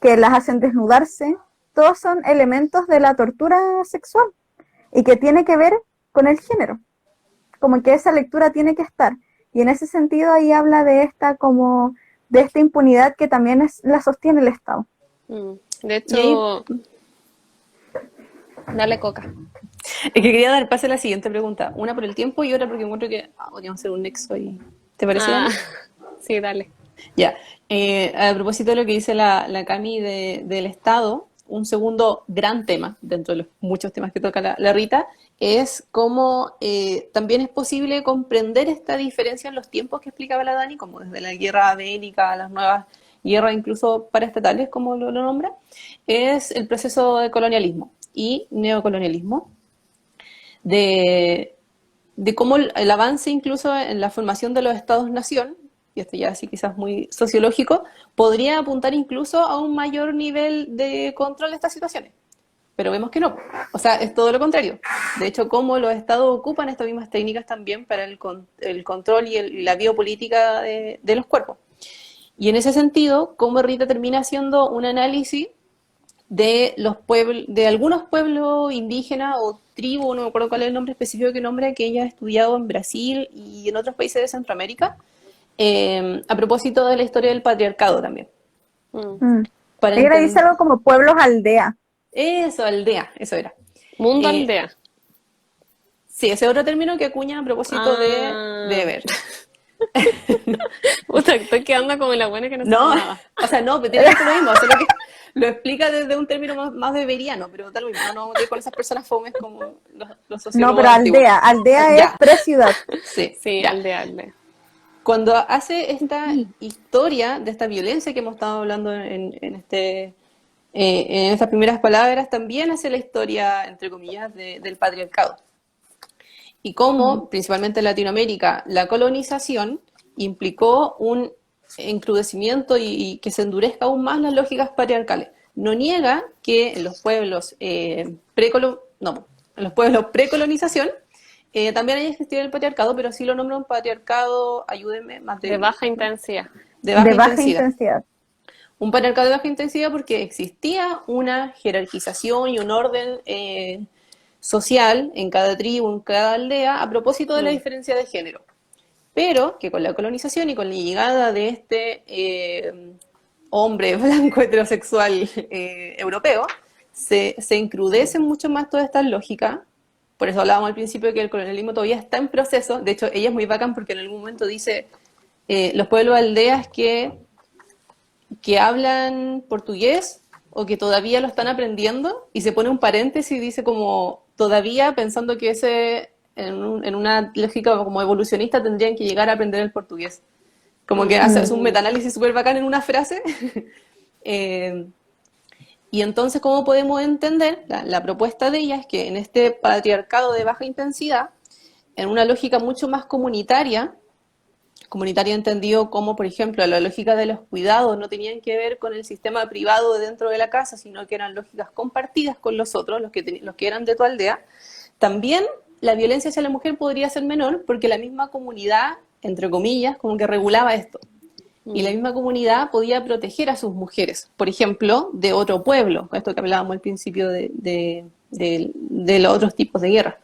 que las hacen desnudarse, todos son elementos de la tortura sexual y que tiene que ver con el género, como que esa lectura tiene que estar. Y en ese sentido ahí habla de esta impunidad que también la sostiene el Estado. De hecho, dale, Coca. Es que quería dar pase a la siguiente pregunta. Una por el tiempo y otra porque encuentro que podríamos hacer un nexo ahí. ¿Te parece, Dani? Sí, dale. Ya. A propósito de lo que dice la Cami del Estado, un segundo gran tema, dentro de los muchos temas que toca la Rita, es cómo también es posible comprender esta diferencia en los tiempos que explicaba la Dani, como desde la guerra bélica a las nuevas guerras incluso paraestatales, como lo nombra, es el proceso de colonialismo y neocolonialismo, de cómo el avance incluso en la formación de los estados-nación, y esto ya sí quizás muy sociológico, podría apuntar incluso a un mayor nivel de control de estas situaciones. Pero vemos que no. O sea, es todo lo contrario. De hecho, cómo los estados ocupan estas mismas técnicas también para el control y la biopolítica de los cuerpos. Y en ese sentido, cómo Rita termina haciendo un análisis de los pueblos, de algunos pueblos indígenas o tribus, no me acuerdo cuál es el nombre específico que nombra, que ella ha estudiado en Brasil y en otros países de Centroamérica, a propósito de la historia del patriarcado también. Ella dice algo como pueblos aldea. Eso, aldea, eso era. Mundo aldea. Sí, ese otro término que acuña a propósito de ver. Puta, estoy quedando como la buena que no No, sabe nada. o sea, no, pero tiene que ser lo mismo, solo que lo explica desde un término más beberiano, pero tal vez no vamos a ir con esas personas fomes como los No, sociólogos pero antiguos. aldea es Ya, pre-ciudad. sí, Sí, ya. aldeable. Cuando hace esta historia de esta violencia que hemos estado hablando en estas primeras palabras, también hace la historia, entre comillas, del patriarcado. Y cómo, principalmente en Latinoamérica, la colonización implicó un encrudecimiento y que se endurezca aún más las lógicas patriarcales. No niega que en los pueblos no, en los pueblos precolonización también haya existido el patriarcado, pero sí lo nombra un patriarcado, ayúdenme, más De baja intensidad. de baja De baja intensidad. intensidad. Un patriarcado de baja intensidad porque existía una jerarquización y un orden social en cada tribu, en cada aldea, a propósito de la diferencia de género. Pero que con la colonización y con la llegada de este hombre blanco heterosexual europeo, se encrudecen mucho más todas estas lógicas. Por eso hablábamos al principio de que el colonialismo todavía está en proceso. De hecho, ella es muy bacán porque en algún momento dice los pueblos aldeas que hablan portugués o que todavía lo están aprendiendo, y se pone un paréntesis y dice como todavía pensando que ese en una lógica como evolucionista tendrían que llegar a aprender el portugués. Como que hace un metaanálisis súper bacán en una frase. Y entonces, ¿cómo podemos entender? La propuesta de ella es que en este patriarcado de baja intensidad, en una lógica mucho más comunitaria entendido como, por ejemplo, la lógica de los cuidados no tenían que ver con el sistema privado de dentro de la casa, sino que eran lógicas compartidas con los otros, los que eran de tu aldea, también la violencia hacia la mujer podría ser menor porque la misma comunidad, entre comillas, como que regulaba esto. Y la misma comunidad podía proteger a sus mujeres, por ejemplo, de otro pueblo, esto que hablábamos al principio de los otros tipos de guerra.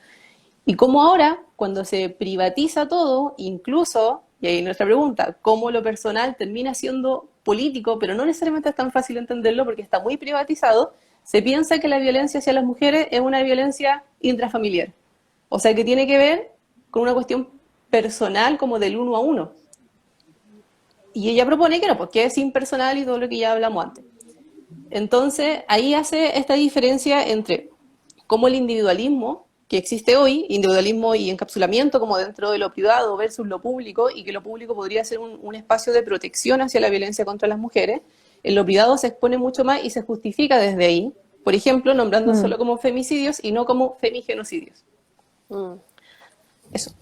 Y como ahora, cuando se privatiza todo, incluso, y ahí nuestra pregunta, cómo lo personal termina siendo político, pero no necesariamente es tan fácil entenderlo porque está muy privatizado, se piensa que la violencia hacia las mujeres es una violencia intrafamiliar. O sea, que tiene que ver con una cuestión personal como del uno a uno. Y ella propone que no, porque es impersonal y todo lo que ya hablamos antes. Entonces, ahí hace esta diferencia entre cómo el individualismo que existe hoy, individualismo y encapsulamiento como dentro de lo privado versus lo público, y que lo público podría ser un espacio de protección hacia la violencia contra las mujeres, en lo privado se expone mucho más y se justifica desde ahí, por ejemplo, nombrando solo como femicidios y no como femigenocidios. Eso.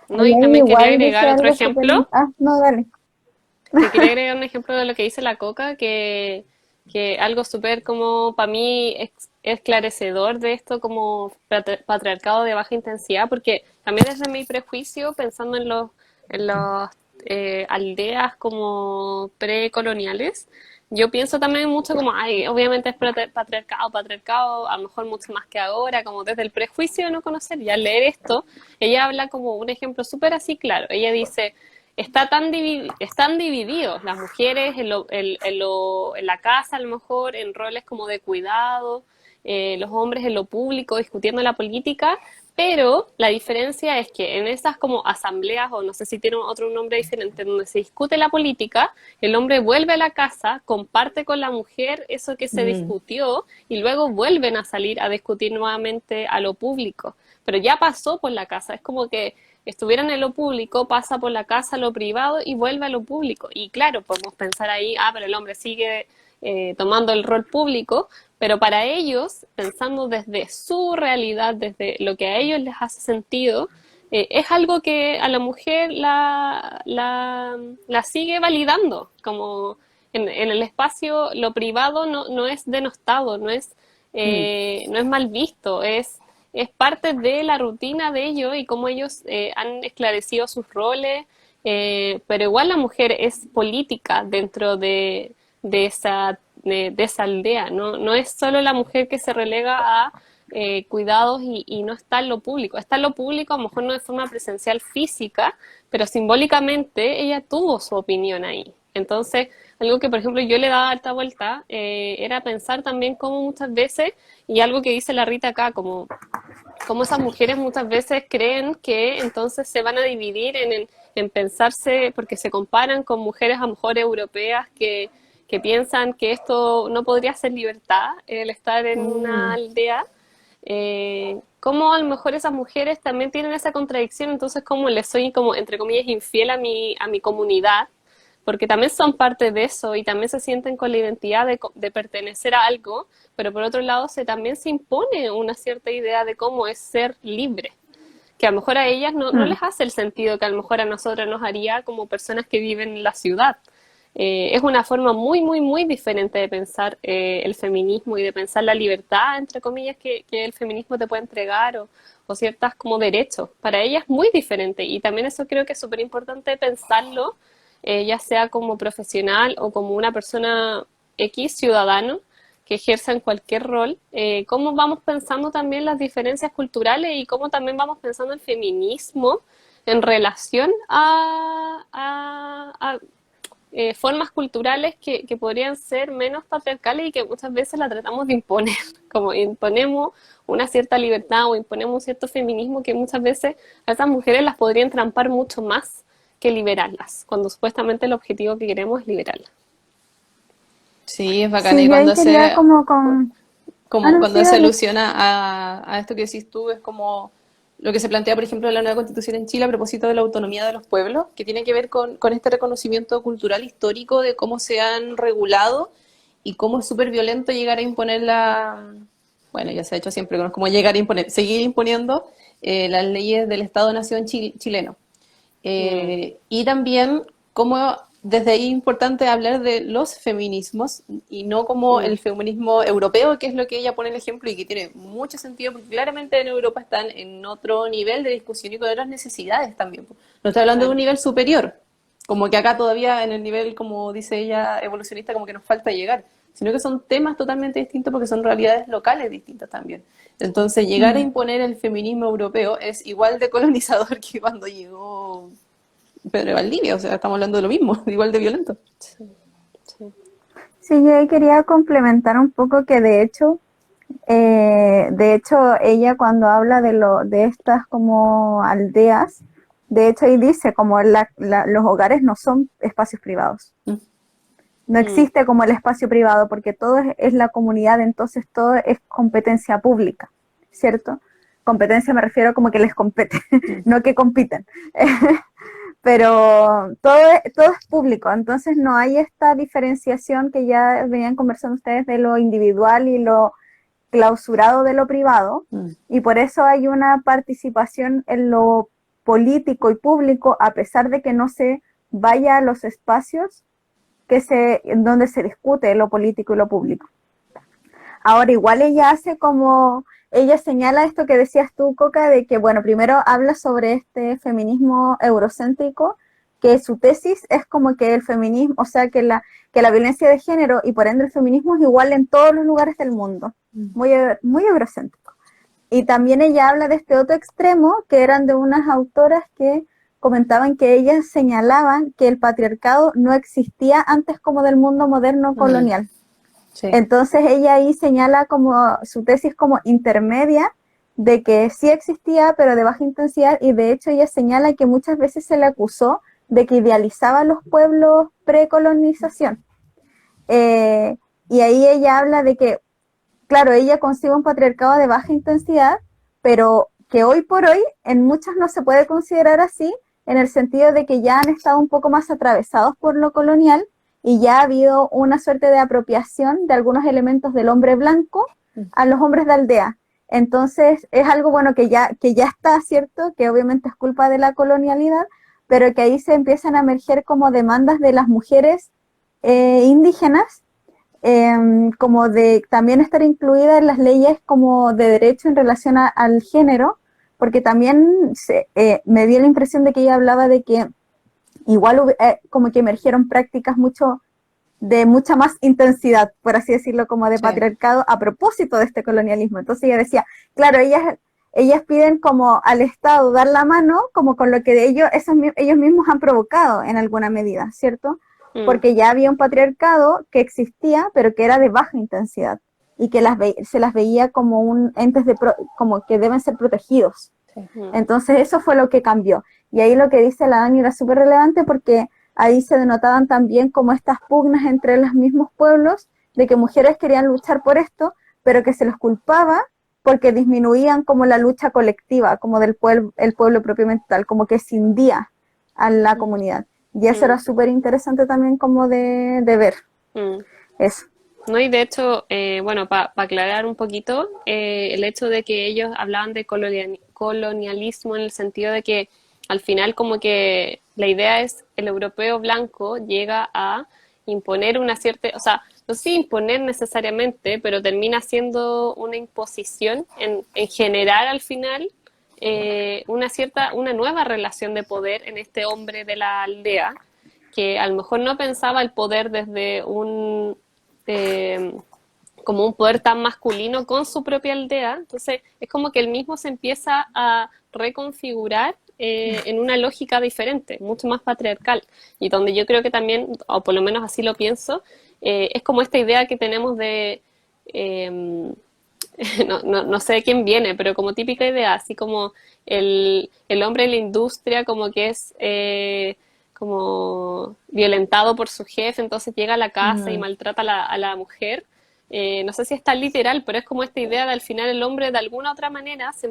No, y también quería Igual dice agregar otro algo ejemplo. no, dale. Te quería agregar un ejemplo de lo que dice la Coca, que algo súper como para mí esclarecedor de esto como patriarcado de baja intensidad, porque también desde mi prejuicio, pensando en los aldeas como precoloniales, yo pienso también mucho como, ay, obviamente es patriarcado, a lo mejor mucho más que ahora, como desde el prejuicio de no conocer, y al leer esto, ella habla como un ejemplo súper así claro. Ella dice, están divididos las mujeres en la casa, a lo mejor, en roles como de cuidado, los hombres en lo público, discutiendo la política, pero la diferencia es que en esas como asambleas, o no sé si tienen otro nombre diferente, donde se discute la política, el hombre vuelve a la casa, comparte con la mujer eso que se discutió, y luego vuelven a salir a discutir nuevamente a lo público. Pero ya pasó por la casa, es como que estuvieran en lo público, pasa por la casa a lo privado y vuelve a lo público. Y claro, podemos pensar ahí, pero el hombre sigue tomando el rol público, pero para ellos, pensando desde su realidad, desde lo que a ellos les hace sentido, es algo que a la mujer la sigue validando, como en el espacio lo privado no es denostado, no es mal visto, es parte de la rutina de ellos y cómo ellos han esclarecido sus roles, pero igual la mujer es política dentro de esa aldea, no es solo la mujer que se relega a cuidados y no está en lo público. Está en lo público, a lo mejor no de forma presencial física, pero simbólicamente ella tuvo su opinión ahí. Entonces, algo que, por ejemplo, yo le daba alta vuelta era pensar también cómo muchas veces, y algo que dice la Rita acá, como cómo esas mujeres muchas veces creen que entonces se van a dividir en pensarse, porque se comparan con mujeres a lo mejor europeas que piensan que esto no podría ser libertad, el estar en una aldea. Cómo a lo mejor esas mujeres también tienen esa contradicción, entonces cómo les soy como, entre comillas, infiel a mi comunidad, porque también son parte de eso y también se sienten con la identidad de pertenecer a algo, pero por otro lado también se impone una cierta idea de cómo es ser libre, que a lo mejor a ellas no les hace el sentido que a lo mejor a nosotras nos haría como personas que viven en la ciudad. Es una forma muy, muy, muy diferente de pensar el feminismo y de pensar la libertad, entre comillas, que el feminismo te puede entregar o ciertas como derechos. Para ellas es muy diferente y también eso creo que es súper importante pensarlo, ya sea como profesional o como una persona X, ciudadano, que ejerza en cualquier rol, cómo vamos pensando también las diferencias culturales y cómo también vamos pensando el feminismo en relación a formas culturales que podrían ser menos patriarcales y que muchas veces la tratamos de imponer, como imponemos una cierta libertad o imponemos un cierto feminismo que muchas veces a esas mujeres las podrían trampar mucho más que liberarlas, cuando supuestamente el objetivo que queremos es liberarlas. Sí, es bacán. Sí, Y yo ahí cuando quería se, como con... Ah, como no, sí, cuando se dale. alusiona a esto que decís tú, es como lo que se plantea, por ejemplo, en la nueva constitución en Chile a propósito de la autonomía de los pueblos, que tiene que ver con este reconocimiento cultural histórico de cómo se han regulado y cómo es súper violento llegar a imponer bueno, ya se ha hecho siempre, ¿no? Como llegar a imponer, seguir imponiendo las leyes del Estado-Nación chileno. Y también como desde ahí es importante hablar de los feminismos y no como el feminismo europeo, que es lo que ella pone el ejemplo y que tiene mucho sentido, porque claramente en Europa están en otro nivel de discusión y con otras necesidades también. No estoy hablando de un nivel superior, como que acá todavía en el nivel, como dice ella, evolucionista, como que nos falta llegar, sino que son temas totalmente distintos porque son realidades locales distintas también. Entonces, llegar a imponer el feminismo europeo es igual de colonizador que cuando llegó Pedro de Valdivia, o sea, estamos hablando de lo mismo, igual de violento. Sí, sí. Sí, yo ahí quería complementar un poco que de hecho ella cuando habla de estas como aldeas, de hecho ahí dice como los hogares no son espacios privados. No existe como el espacio privado porque todo es la comunidad, entonces todo es competencia pública, ¿cierto? Competencia me refiero como que les compete, no que compiten. Pero todo es público, entonces no hay esta diferenciación que ya venían conversando ustedes de lo individual y lo clausurado de lo privado, y por eso hay una participación en lo político y público, a pesar de que no se vaya a los espacios en donde se discute lo político y lo público. Ahora, igual ella señala esto que decías tú, Coca, de que, bueno, primero habla sobre este feminismo eurocéntrico, que su tesis es como que el feminismo, o sea, que la violencia de género y por ende el feminismo es igual en todos los lugares del mundo, muy, muy eurocéntrico. Y también ella habla de este otro extremo, que eran de unas autoras que comentaban que ellas señalaban que el patriarcado no existía antes como del mundo moderno colonial. Sí. Entonces ella ahí señala como su tesis como intermedia de que sí existía pero de baja intensidad, y de hecho ella señala que muchas veces se le acusó de que idealizaba los pueblos precolonización. Y ahí ella habla de que, claro, ella concibe un patriarcado de baja intensidad, pero que hoy por hoy en muchas no se puede considerar así, en el sentido de que ya han estado un poco más atravesados por lo colonial y ya ha habido una suerte de apropiación de algunos elementos del hombre blanco a los hombres de aldea. Entonces es algo bueno que ya está, ¿cierto? Que obviamente es culpa de la colonialidad, pero que ahí se empiezan a emerger como demandas de las mujeres indígenas, como de también estar incluida en las leyes como de derecho en relación al género, porque también me dio la impresión de que ella hablaba de que igual como que emergieron prácticas de mucha más intensidad, por así decirlo, como de patriarcado a propósito de este colonialismo. Entonces ella decía, claro, ellas piden como al Estado dar la mano, como con lo que ellos mismos han provocado en alguna medida, ¿cierto? Porque ya había un patriarcado que existía, pero que era de baja intensidad. y que se las veía como un entes como que deben ser protegidos. Entonces eso fue lo que cambió. Y ahí lo que dice la Dani era súper relevante porque ahí se denotaban también como estas pugnas entre los mismos pueblos de que mujeres querían luchar por esto, pero que se los culpaba porque disminuían como la lucha colectiva, como del pueblo, el pueblo propiamente tal, como que escindía a la comunidad. Y eso era súper interesante también como de ver. Eso. No, y de hecho, bueno, para aclarar un poquito, el hecho de que ellos hablaban de colonialismo en el sentido de que al final como que la idea es el europeo blanco llega a imponer una cierta, o sea, no sé si imponer necesariamente, pero termina siendo una imposición en general al final, una nueva relación de poder en este hombre de la aldea, que a lo mejor no pensaba el poder desde como un poder tan masculino con su propia aldea. Entonces es como que él mismo se empieza a reconfigurar en una lógica diferente, mucho más patriarcal, y donde yo creo que también, o por lo menos así lo pienso, es como esta idea que tenemos de no sé de quién viene, pero como típica idea, así como el hombre en la industria como que es como violentado por su jefe, entonces llega a la casa y maltrata a la mujer. No sé si es tan literal, pero es como esta idea de al final el hombre de alguna otra manera se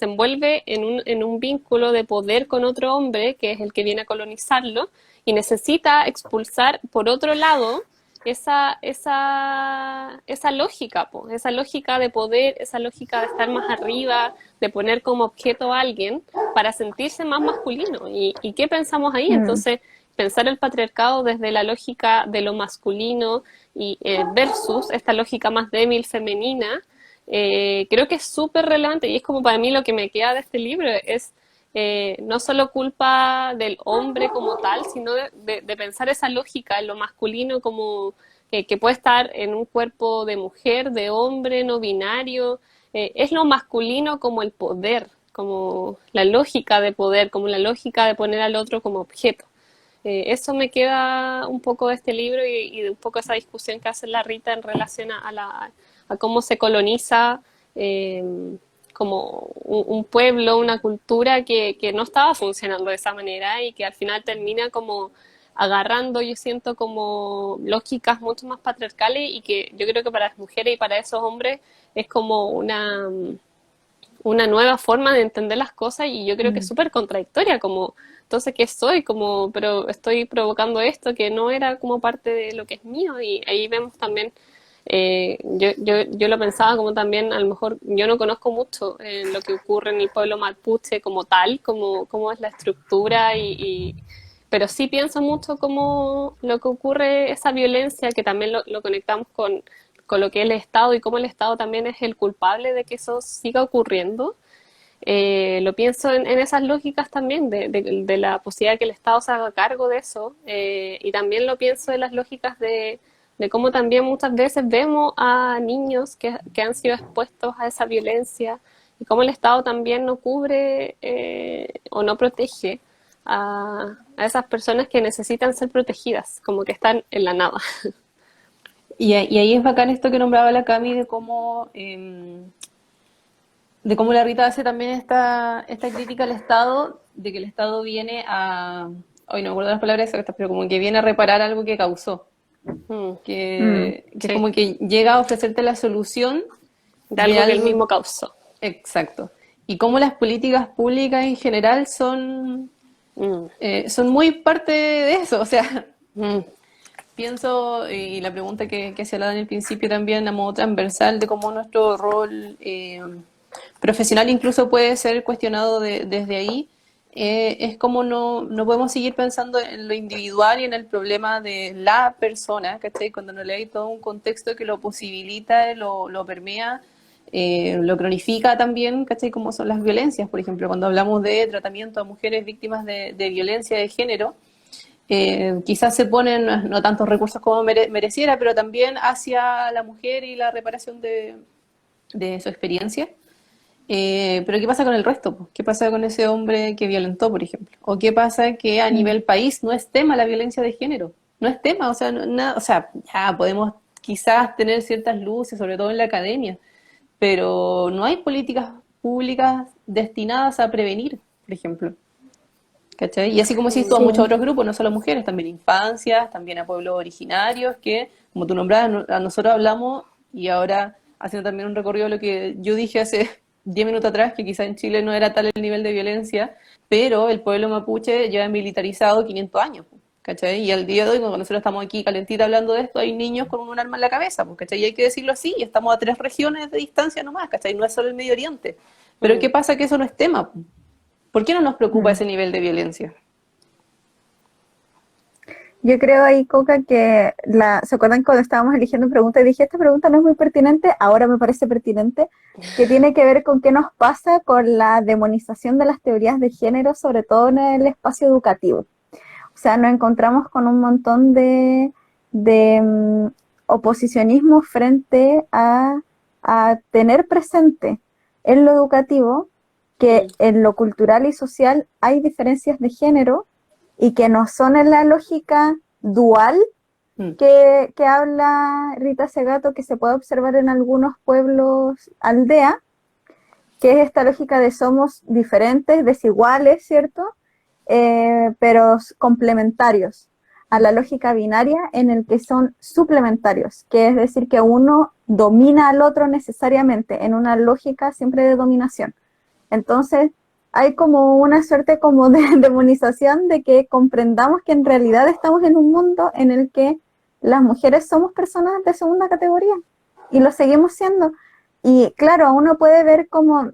envuelve en un vínculo de poder con otro hombre, que es el que viene a colonizarlo, y necesita expulsar por otro lado esa lógica, esa lógica de poder, esa lógica de estar más arriba, de poner como objeto a alguien para sentirse más masculino. ¿Y qué pensamos ahí? Entonces, pensar el patriarcado desde la lógica de lo masculino y versus esta lógica más débil femenina, creo que es súper relevante, y es como para mí lo que me queda de este libro es no solo culpa del hombre como tal, sino de pensar esa lógica en lo masculino como que puede estar en un cuerpo de mujer, de hombre, no binario. Es lo masculino como el poder, como la lógica de poder, como la lógica de poner al otro como objeto. Eso me queda un poco de este libro y de un poco esa discusión que hace la Rita en relación a cómo se coloniza como un pueblo, una cultura que no estaba funcionando de esa manera y que al final termina como agarrando, yo siento, como lógicas mucho más patriarcales, y que yo creo que para las mujeres y para esos hombres es como una nueva forma de entender las cosas, y yo creo que es súper contradictoria, como, entonces, ¿qué soy? Como, pero estoy provocando esto que no era como parte de lo que es mío, y ahí vemos también, yo lo pensaba como también, a lo mejor yo no conozco mucho lo que ocurre en el pueblo mapuche como tal, como es la estructura, pero sí pienso mucho como lo que ocurre, esa violencia, que también lo conectamos con lo que es el Estado, y cómo el Estado también es el culpable de que eso siga ocurriendo. Lo pienso en esas lógicas también, de la posibilidad de que el Estado se haga cargo de eso, y también lo pienso en las lógicas de cómo también muchas veces vemos a niños que han sido expuestos a esa violencia, y cómo el Estado también no cubre o no protege a esas personas que necesitan ser protegidas, como que están en la nada. Y ahí es bacán esto que nombraba la Cami de cómo la Rita hace también esta crítica al Estado, de que el Estado viene hoy no me acuerdo las palabras exactas, pero como que viene a reparar algo que causó. Que Sí. es como que llega a ofrecerte la solución De algo que él mismo causó. Exacto. Y cómo las políticas públicas en general son muy parte de eso. O sea, pienso, y la pregunta que se hablaba en el principio también a modo transversal, de cómo nuestro rol profesional incluso puede ser cuestionado desde ahí. Es como no podemos seguir pensando en lo individual y en el problema de la persona, ¿cachai? Cuando no le hay todo un contexto que lo posibilita, lo permea, lo cronifica también, ¿cachai? Como son las violencias, por ejemplo, cuando hablamos de tratamiento a mujeres víctimas de violencia de género, quizás se ponen no tantos recursos como mereciera, pero también hacia la mujer y la reparación de su experiencia. Pero ¿qué pasa con el resto? ¿Qué pasa con ese hombre que violentó, por ejemplo? ¿O qué pasa que a nivel país no es tema la violencia de género? No es tema, o sea, o sea, ya podemos quizás tener ciertas luces, sobre todo en la academia, pero no hay políticas públicas destinadas a prevenir, por ejemplo. ¿Cachai? Y así como existen a Sí, muchos otros grupos, no solo mujeres, también infancias, también a pueblos originarios, que, como tú nombrabas, a nosotros hablamos, y ahora haciendo también un recorrido de lo que yo dije hace 10 minutos atrás, que quizá en Chile no era tal el nivel de violencia, pero el pueblo mapuche lleva militarizado 500 años, ¿cachai? Y al día de hoy, cuando nosotros estamos aquí calentita hablando de esto, hay niños con un arma en la cabeza, ¿cachai? Y hay que decirlo así, y estamos a 3 regiones de distancia nomás, ¿cachai? No es solo el Medio Oriente. Pero ¿qué pasa? Que eso no es tema. ¿Por qué no nos preocupa mm. ese nivel de violencia? Yo creo ahí, Coca, que ¿se acuerdan cuando estábamos eligiendo preguntas? Y dije, esta pregunta no es muy pertinente, ahora me parece pertinente, que tiene que ver con qué nos pasa con la demonización de las teorías de género, sobre todo en el espacio educativo. O sea, nos encontramos con un montón de oposicionismo frente a tener presente en lo educativo que en lo cultural y social hay diferencias de género y que no son en la lógica dual que habla Rita Segato, que se puede observar en algunos pueblos aldea, que es esta lógica de somos diferentes, desiguales, ¿cierto? Pero complementarios a la lógica binaria en el que son suplementarios, que es decir, que uno domina al otro necesariamente en una lógica siempre de dominación. Entonces, hay como una suerte como de demonización de que comprendamos que en realidad estamos en un mundo en el que las mujeres somos personas de segunda categoría y lo seguimos siendo. Y claro, uno puede ver como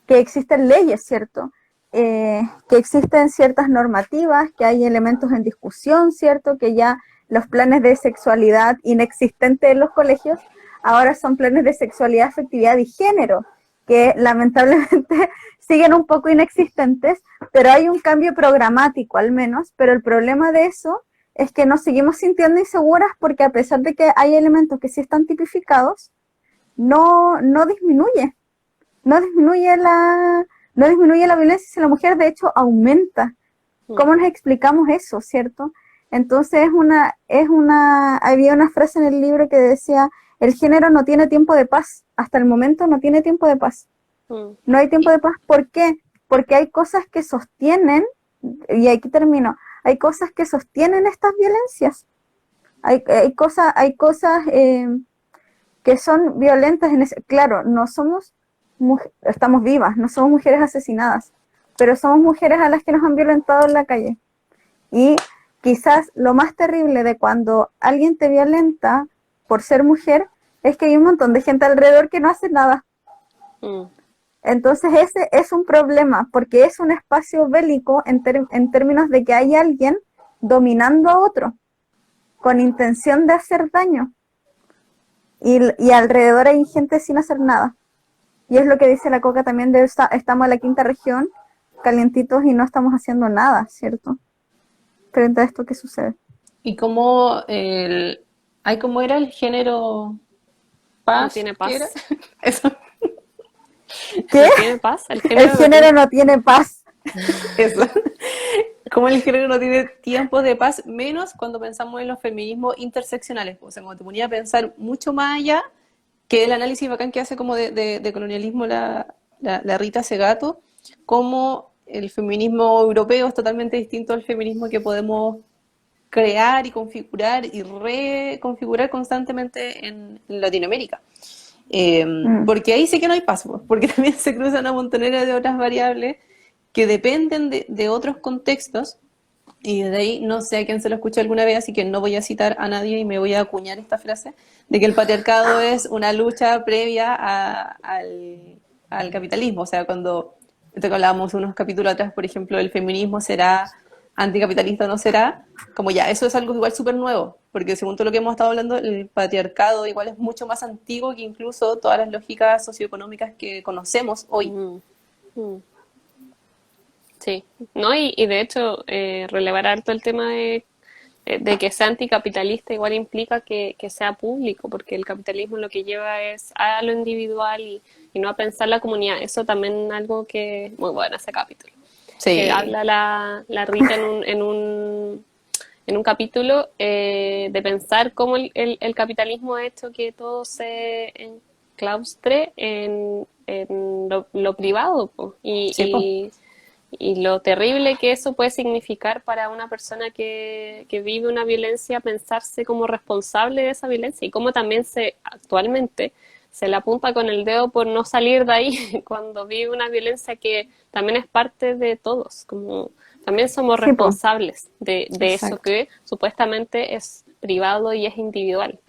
que existen leyes, ¿cierto? Que existen ciertas normativas, que hay elementos en discusión, ¿cierto? Que ya los planes de sexualidad inexistentes en los colegios ahora son planes de sexualidad, afectividad y género, que lamentablemente siguen un poco inexistentes, pero hay un cambio programático al menos, pero el problema de eso es que nos seguimos sintiendo inseguras porque a pesar de que hay elementos que sí están tipificados, no disminuye, no disminuye no disminuye la violencia si la mujer de hecho aumenta. ¿Cómo nos explicamos eso, cierto? Entonces había una frase en el libro que decía, el género no tiene tiempo de paz, hasta el momento no tiene tiempo de paz. No hay tiempo de paz, ¿por qué? Porque hay cosas que sostienen, y aquí termino, hay cosas que sostienen estas violencias. Hay cosas que son violentas claro, no somos estamos vivas, no somos mujeres asesinadas, pero somos mujeres a las que nos han violentado en la calle. Y quizás lo más terrible de cuando alguien te violenta por ser mujer es que hay un montón de gente alrededor que no hace nada. Entonces ese es un problema, porque es un espacio bélico en términos de que hay alguien dominando a otro, con intención de hacer daño. Y alrededor hay gente sin hacer nada. Y es lo que dice la Coca también, estamos en la quinta región, calientitos y no estamos haciendo nada, ¿cierto? Frente a esto que sucede. Y cómo cómo era el género paz, No tiene paz. ¿qué era? Eso. ¿Qué? ¿No tiene paz? El género no tiene paz. Eso. Como el género no tiene tiempos de paz, menos cuando pensamos en los feminismos interseccionales. O sea, cuando te ponía a pensar mucho más allá que el análisis bacán que hace como de colonialismo la Rita Segato, como el feminismo europeo es totalmente distinto al feminismo que podemos crear y configurar y reconfigurar constantemente en Latinoamérica. Porque ahí sí que no hay paz, porque también se cruzan una montonera de otras variables que dependen de otros contextos, y de ahí no sé a quién se lo escuché alguna vez, así que no voy a citar a nadie y me voy a acuñar esta frase, de que el patriarcado es una lucha previa al capitalismo. O sea, cuando hablábamos unos capítulos atrás, por ejemplo, el feminismo será anticapitalista o no será, como ya, eso es algo igual súper nuevo, porque según todo lo que hemos estado hablando, el patriarcado igual es mucho más antiguo que incluso todas las lógicas socioeconómicas que conocemos hoy. Sí, ¿no? Y de hecho, relevar harto el tema de que sea anticapitalista igual implica que sea público, porque el capitalismo lo que lleva es a lo individual y no a pensar la comunidad. Eso también algo muy bueno ese capítulo. Sí. Que habla la Rita en en un capítulo de pensar cómo el capitalismo ha hecho que todo se enclaustre en lo privado, po. Sí, pues. Y lo terrible que eso puede significar para una persona que vive una violencia, pensarse como responsable de esa violencia y cómo también actualmente se le apunta con el dedo por no salir de ahí cuando vive una violencia que también es parte de todos, como también somos Sí, pues, responsables de eso Exacto. que supuestamente es privado y es individual.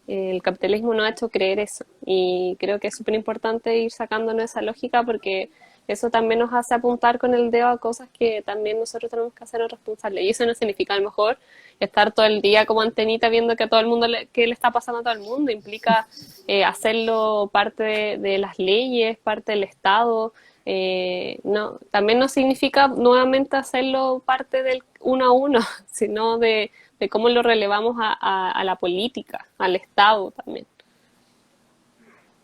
El capitalismo nos ha hecho creer eso y creo que es súper importante ir sacándonos esa lógica porque eso también nos hace apuntar con el dedo a cosas que también nosotros tenemos que hacernos responsables. Y eso no significa a lo mejor estar todo el día como antenita viendo que a todo el mundo que le está pasando a todo el mundo. Implica hacerlo parte de las leyes, parte del Estado. No, también no significa nuevamente hacerlo parte del uno a uno, sino de cómo lo relevamos a la política, al Estado también.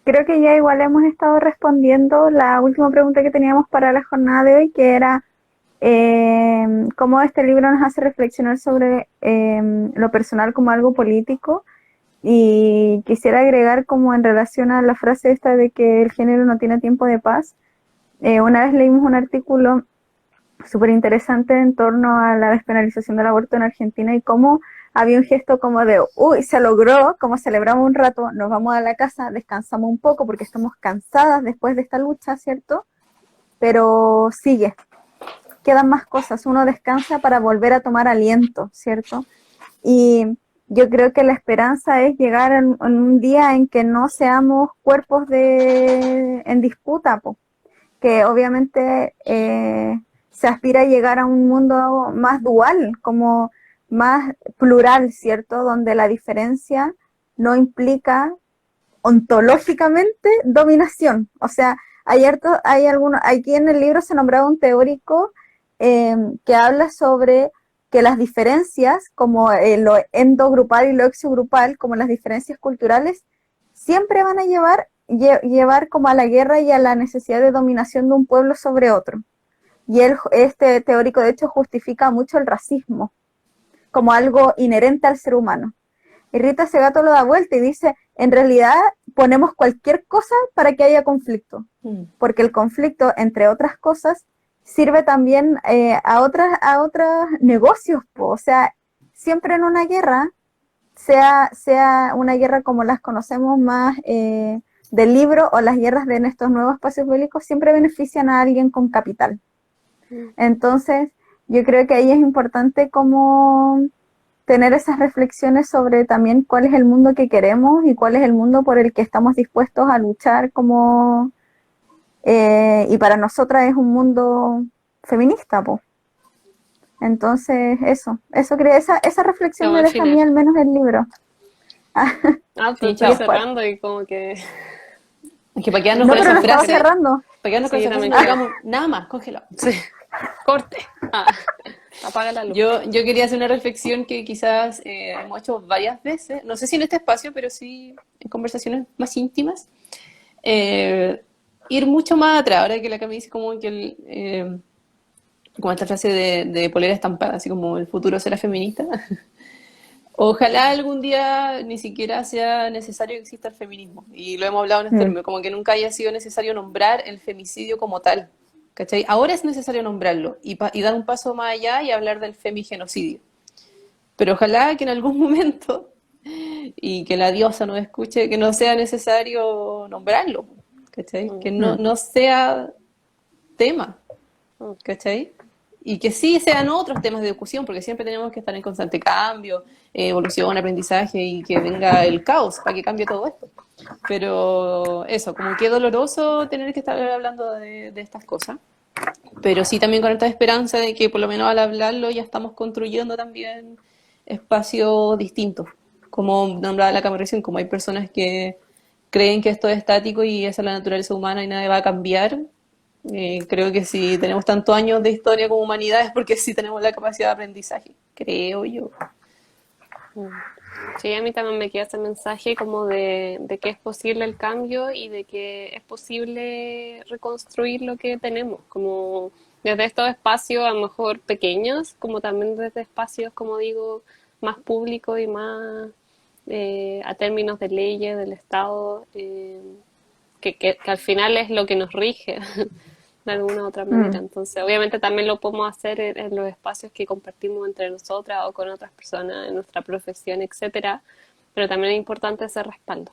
creo que ya igual hemos estado respondiendo la última pregunta que teníamos para la jornada de hoy, que era cómo este libro nos hace reflexionar sobre lo personal como algo político. Y quisiera agregar como en relación a la frase esta de que el género no tiene tiempo de paz. Una vez leímos un artículo súper interesante en torno a la despenalización del aborto en Argentina y cómo había un gesto como de, uy, se logró, como celebramos un rato, nos vamos a la casa, descansamos un poco porque estamos cansadas después de esta lucha, ¿cierto? Pero sigue, quedan más cosas, uno descansa para volver a tomar aliento, ¿cierto? Y yo creo que la esperanza es llegar en un día en que no seamos cuerpos en disputa, po, que obviamente se aspira a llegar a un mundo más dual, como más plural, ¿cierto? Donde la diferencia no implica ontológicamente dominación. O sea, aquí en el libro se nombraba un teórico que habla sobre que las diferencias, como lo endogrupal y lo exogrupal, como las diferencias culturales, siempre van a llevar como a la guerra y a la necesidad de dominación de un pueblo sobre otro. Y este teórico, de hecho, justifica mucho el racismo como algo inherente al ser humano. Y Rita Segato lo da vuelta y dice, en realidad ponemos cualquier cosa para que haya conflicto, porque el conflicto, entre otras cosas, sirve también a otros negocios, po. O sea, siempre en una guerra, sea una guerra como las conocemos más del libro o las guerras de estos nuevos espacios bélicos, siempre benefician a alguien con capital. Entonces, yo creo que ahí es importante como tener esas reflexiones sobre también cuál es el mundo que queremos y cuál es el mundo por el que estamos dispuestos a luchar como y para nosotras es un mundo feminista, po. Entonces esa reflexión me Al deja a mí final. al menos el libro. Tú Sí, estás chao. cerrando y como que... Es que para quedarnos No, con pero esa lo estaba frase, cerrando. para quedarnos con Sí, esa yo frase, también no creo. digamos nada más, congelado. Sí. Corte. Apaga la luz. Yo quería hacer una reflexión que quizás hemos hecho varias veces, no sé si en este espacio, pero sí en conversaciones más íntimas. Ir mucho más atrás, ahora que la Cami dice como que como esta frase de polera estampada, así como el futuro será feminista. Ojalá algún día ni siquiera sea necesario que exista el feminismo. Y lo hemos hablado en este término, como que nunca haya sido necesario nombrar el femicidio como tal. ¿Cachai? Ahora es necesario nombrarlo y dar un paso más allá y hablar del femigenocidio. Pero ojalá que en algún momento, y que la diosa nos escuche, que no sea necesario nombrarlo. ¿Cachai? Que no sea tema. ¿Cachai? Y que sí sean otros temas de discusión, porque siempre tenemos que estar en constante cambio, evolución, aprendizaje y que venga el caos para que cambie todo esto. Pero eso, como que doloroso tener que estar hablando de estas cosas. Pero sí también con esta esperanza de que por lo menos al hablarlo ya estamos construyendo también espacios distintos. Como nombraba la Cámara recién, como hay personas que creen que esto es estático y esa es la naturaleza humana y nadie va a cambiar. Creo que si tenemos tantos años de historia como humanidad es porque sí tenemos la capacidad de aprendizaje, creo yo. Sí, a mí también me queda ese mensaje como de que es posible el cambio y de que es posible reconstruir lo que tenemos, como desde estos espacios a lo mejor pequeños, como también desde espacios, como digo, más públicos y más a términos de leyes del Estado, que al final es lo que nos rige de alguna u otra manera. Entonces, obviamente también lo podemos hacer en los espacios que compartimos entre nosotras o con otras personas en nuestra profesión, etcétera, pero también es importante ese respaldo.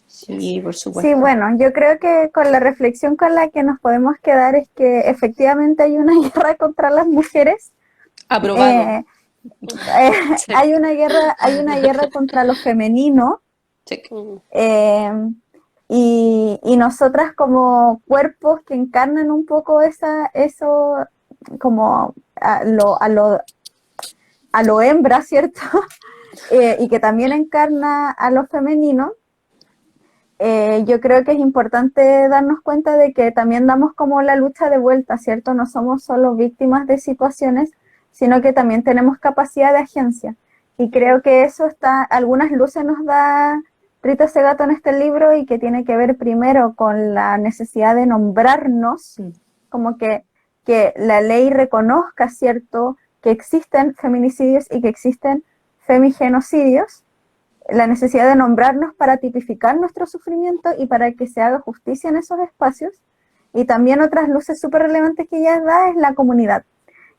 Sí, por supuesto. Sí, bueno, yo creo que con la reflexión con la que nos podemos quedar es que efectivamente hay una guerra contra las mujeres. Aprobado. Sí. Hay una guerra contra lo femenino. Sí. Y nosotras como cuerpos que encarnan un poco eso como a lo hembra, ¿cierto? Y que también encarna a lo femenino. Yo creo que es importante darnos cuenta de que también damos como la lucha de vuelta, ¿cierto? No somos solo víctimas de situaciones, sino que también tenemos capacidad de agencia. Y creo que eso algunas luces nos da Rita Segato en este libro, y que tiene que ver primero con la necesidad de nombrarnos, como que la ley reconozca, ¿cierto?, que existen feminicidios y que existen femigenocidios, la necesidad de nombrarnos para tipificar nuestro sufrimiento y para que se haga justicia en esos espacios. Y también otras luces súper relevantes que ella da es la comunidad,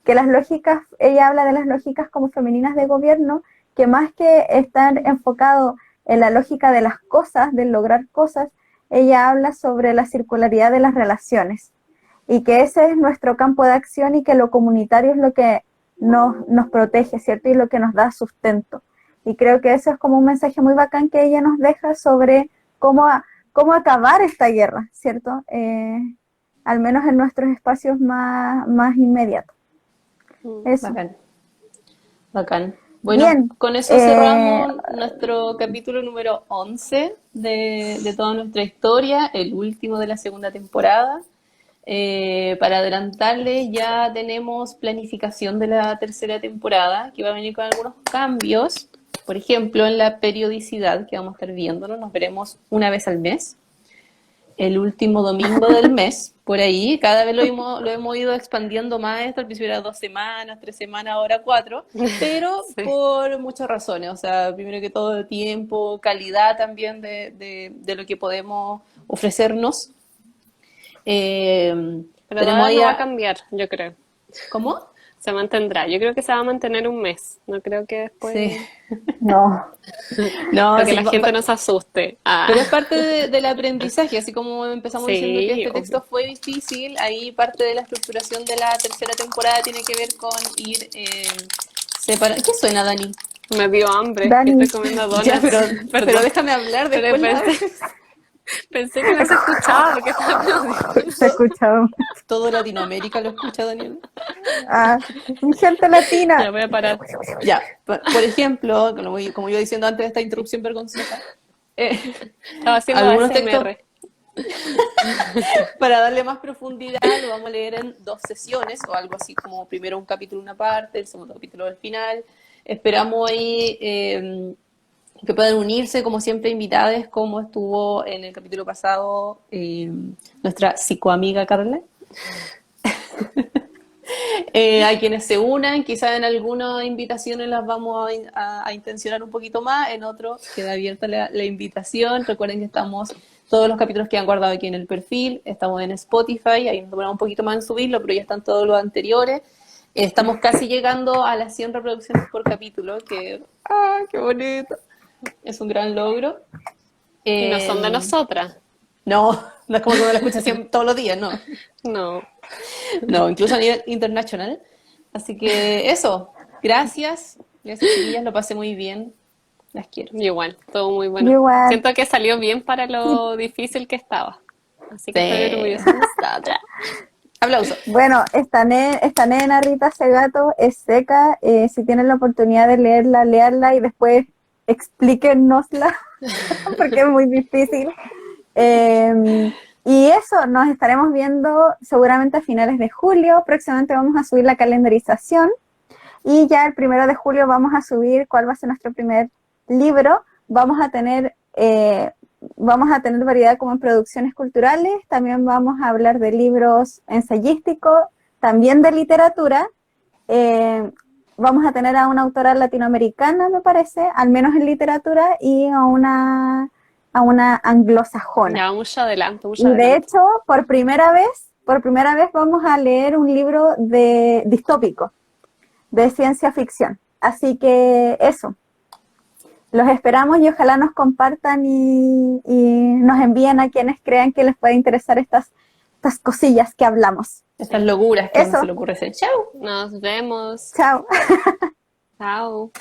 que las lógicas, ella habla de las lógicas como femeninas de gobierno, que más que estar enfocado en la lógica de las cosas, de lograr cosas, ella habla sobre la circularidad de las relaciones, y que ese es nuestro campo de acción y que lo comunitario es lo que nos protege, ¿cierto? Y lo que nos da sustento. Y creo que eso es como un mensaje muy bacán que ella nos deja sobre cómo acabar esta guerra, ¿cierto? Al menos en nuestros espacios más inmediatos. Eso. Bacán. Bacán. Bueno, Bien, con eso cerramos nuestro capítulo número 11 de toda nuestra historia, el último de la segunda temporada. Para adelantarles, ya tenemos planificación de la tercera temporada, que va a venir con algunos cambios. Por ejemplo, en la periodicidad que vamos a estar viéndonos, nos veremos una vez al mes, el último domingo del mes, por ahí. Cada vez lo hemos ido expandiendo más. Esto al principio era 2 semanas, 3 semanas, ahora 4, pero sí, por muchas razones. O sea, primero que todo, de tiempo, calidad también de lo que podemos ofrecernos. Pero tenemos no va a cambiar, yo creo. ¿Cómo? Se mantendrá. Yo creo que se va a mantener un mes. No creo que después... Sí. No. Para que la gente no se asuste. Pero es parte del aprendizaje, así como empezamos diciendo que este texto obvio. fue difícil, ahí parte de la estructuración de la tercera temporada tiene que ver con ir separando. ¿Qué suena, Dani? Me dio hambre, Dani. estoy comiendo donuts. Ya, pero déjame hablar después. Pensé que no se escuchaba porque estaba aplaudiendo. Se escuchaba. Todo Latinoamérica lo escucha, Daniel. Gente latina. Ya voy a parar. Ya, por ejemplo, como yo diciendo antes de esta interrupción vergonzosa, Estaba haciendo algunos ASMR. Para darle más profundidad, lo vamos a leer en 2 sesiones, o algo así como primero un capítulo una parte, el segundo capítulo al final. Esperamos ahí que puedan unirse, como siempre, invitadas, como estuvo en el capítulo pasado nuestra psicoamiga Carla. Hay quienes se unan, quizás en algunas invitaciones las vamos a intencionar un poquito más, en otros queda abierta la invitación. Recuerden que estamos, todos los capítulos que han guardado aquí en el perfil, estamos en Spotify, ahí nos demoramos un poquito más en subirlo, pero ya están todos los anteriores. Estamos casi llegando a las 100 reproducciones por capítulo, que qué bonito, es un gran logro. Y no son de nosotras. No es como que uno la escucha todos los días, no. No, incluso a nivel internacional. Así que eso, gracias, chiquillas, lo pasé muy bien, las quiero. Igual, todo muy bueno. Igual. Siento que salió bien para lo difícil que estaba. Así que estoy orgullosa de nosotras. Aplauso. Bueno, esta nena Rita Segato es seca. Si tienen la oportunidad de leerla, léanla y después explíquennosla, porque es muy difícil. Y eso, nos estaremos viendo seguramente a finales de julio. Próximamente vamos a subir la calendarización y ya el 1 de julio vamos a subir cuál va a ser nuestro primer libro. Vamos a tener vamos a tener variedad como en producciones culturales, también vamos a hablar de libros ensayísticos, también de literatura. Vamos a tener a una autora latinoamericana, me parece, al menos en literatura, y a una anglosajona. Ya, mucho adelanto, mucho Y de adelanto. hecho, por primera vez vamos a leer un libro de distópico, de ciencia ficción. Así que eso, los esperamos y ojalá nos compartan y nos envíen a quienes crean que les puede interesar estas cosillas que hablamos. Estas locuras que Eso. se le ocurre hacer. ¡Chao! Nos vemos. Chao. Chao.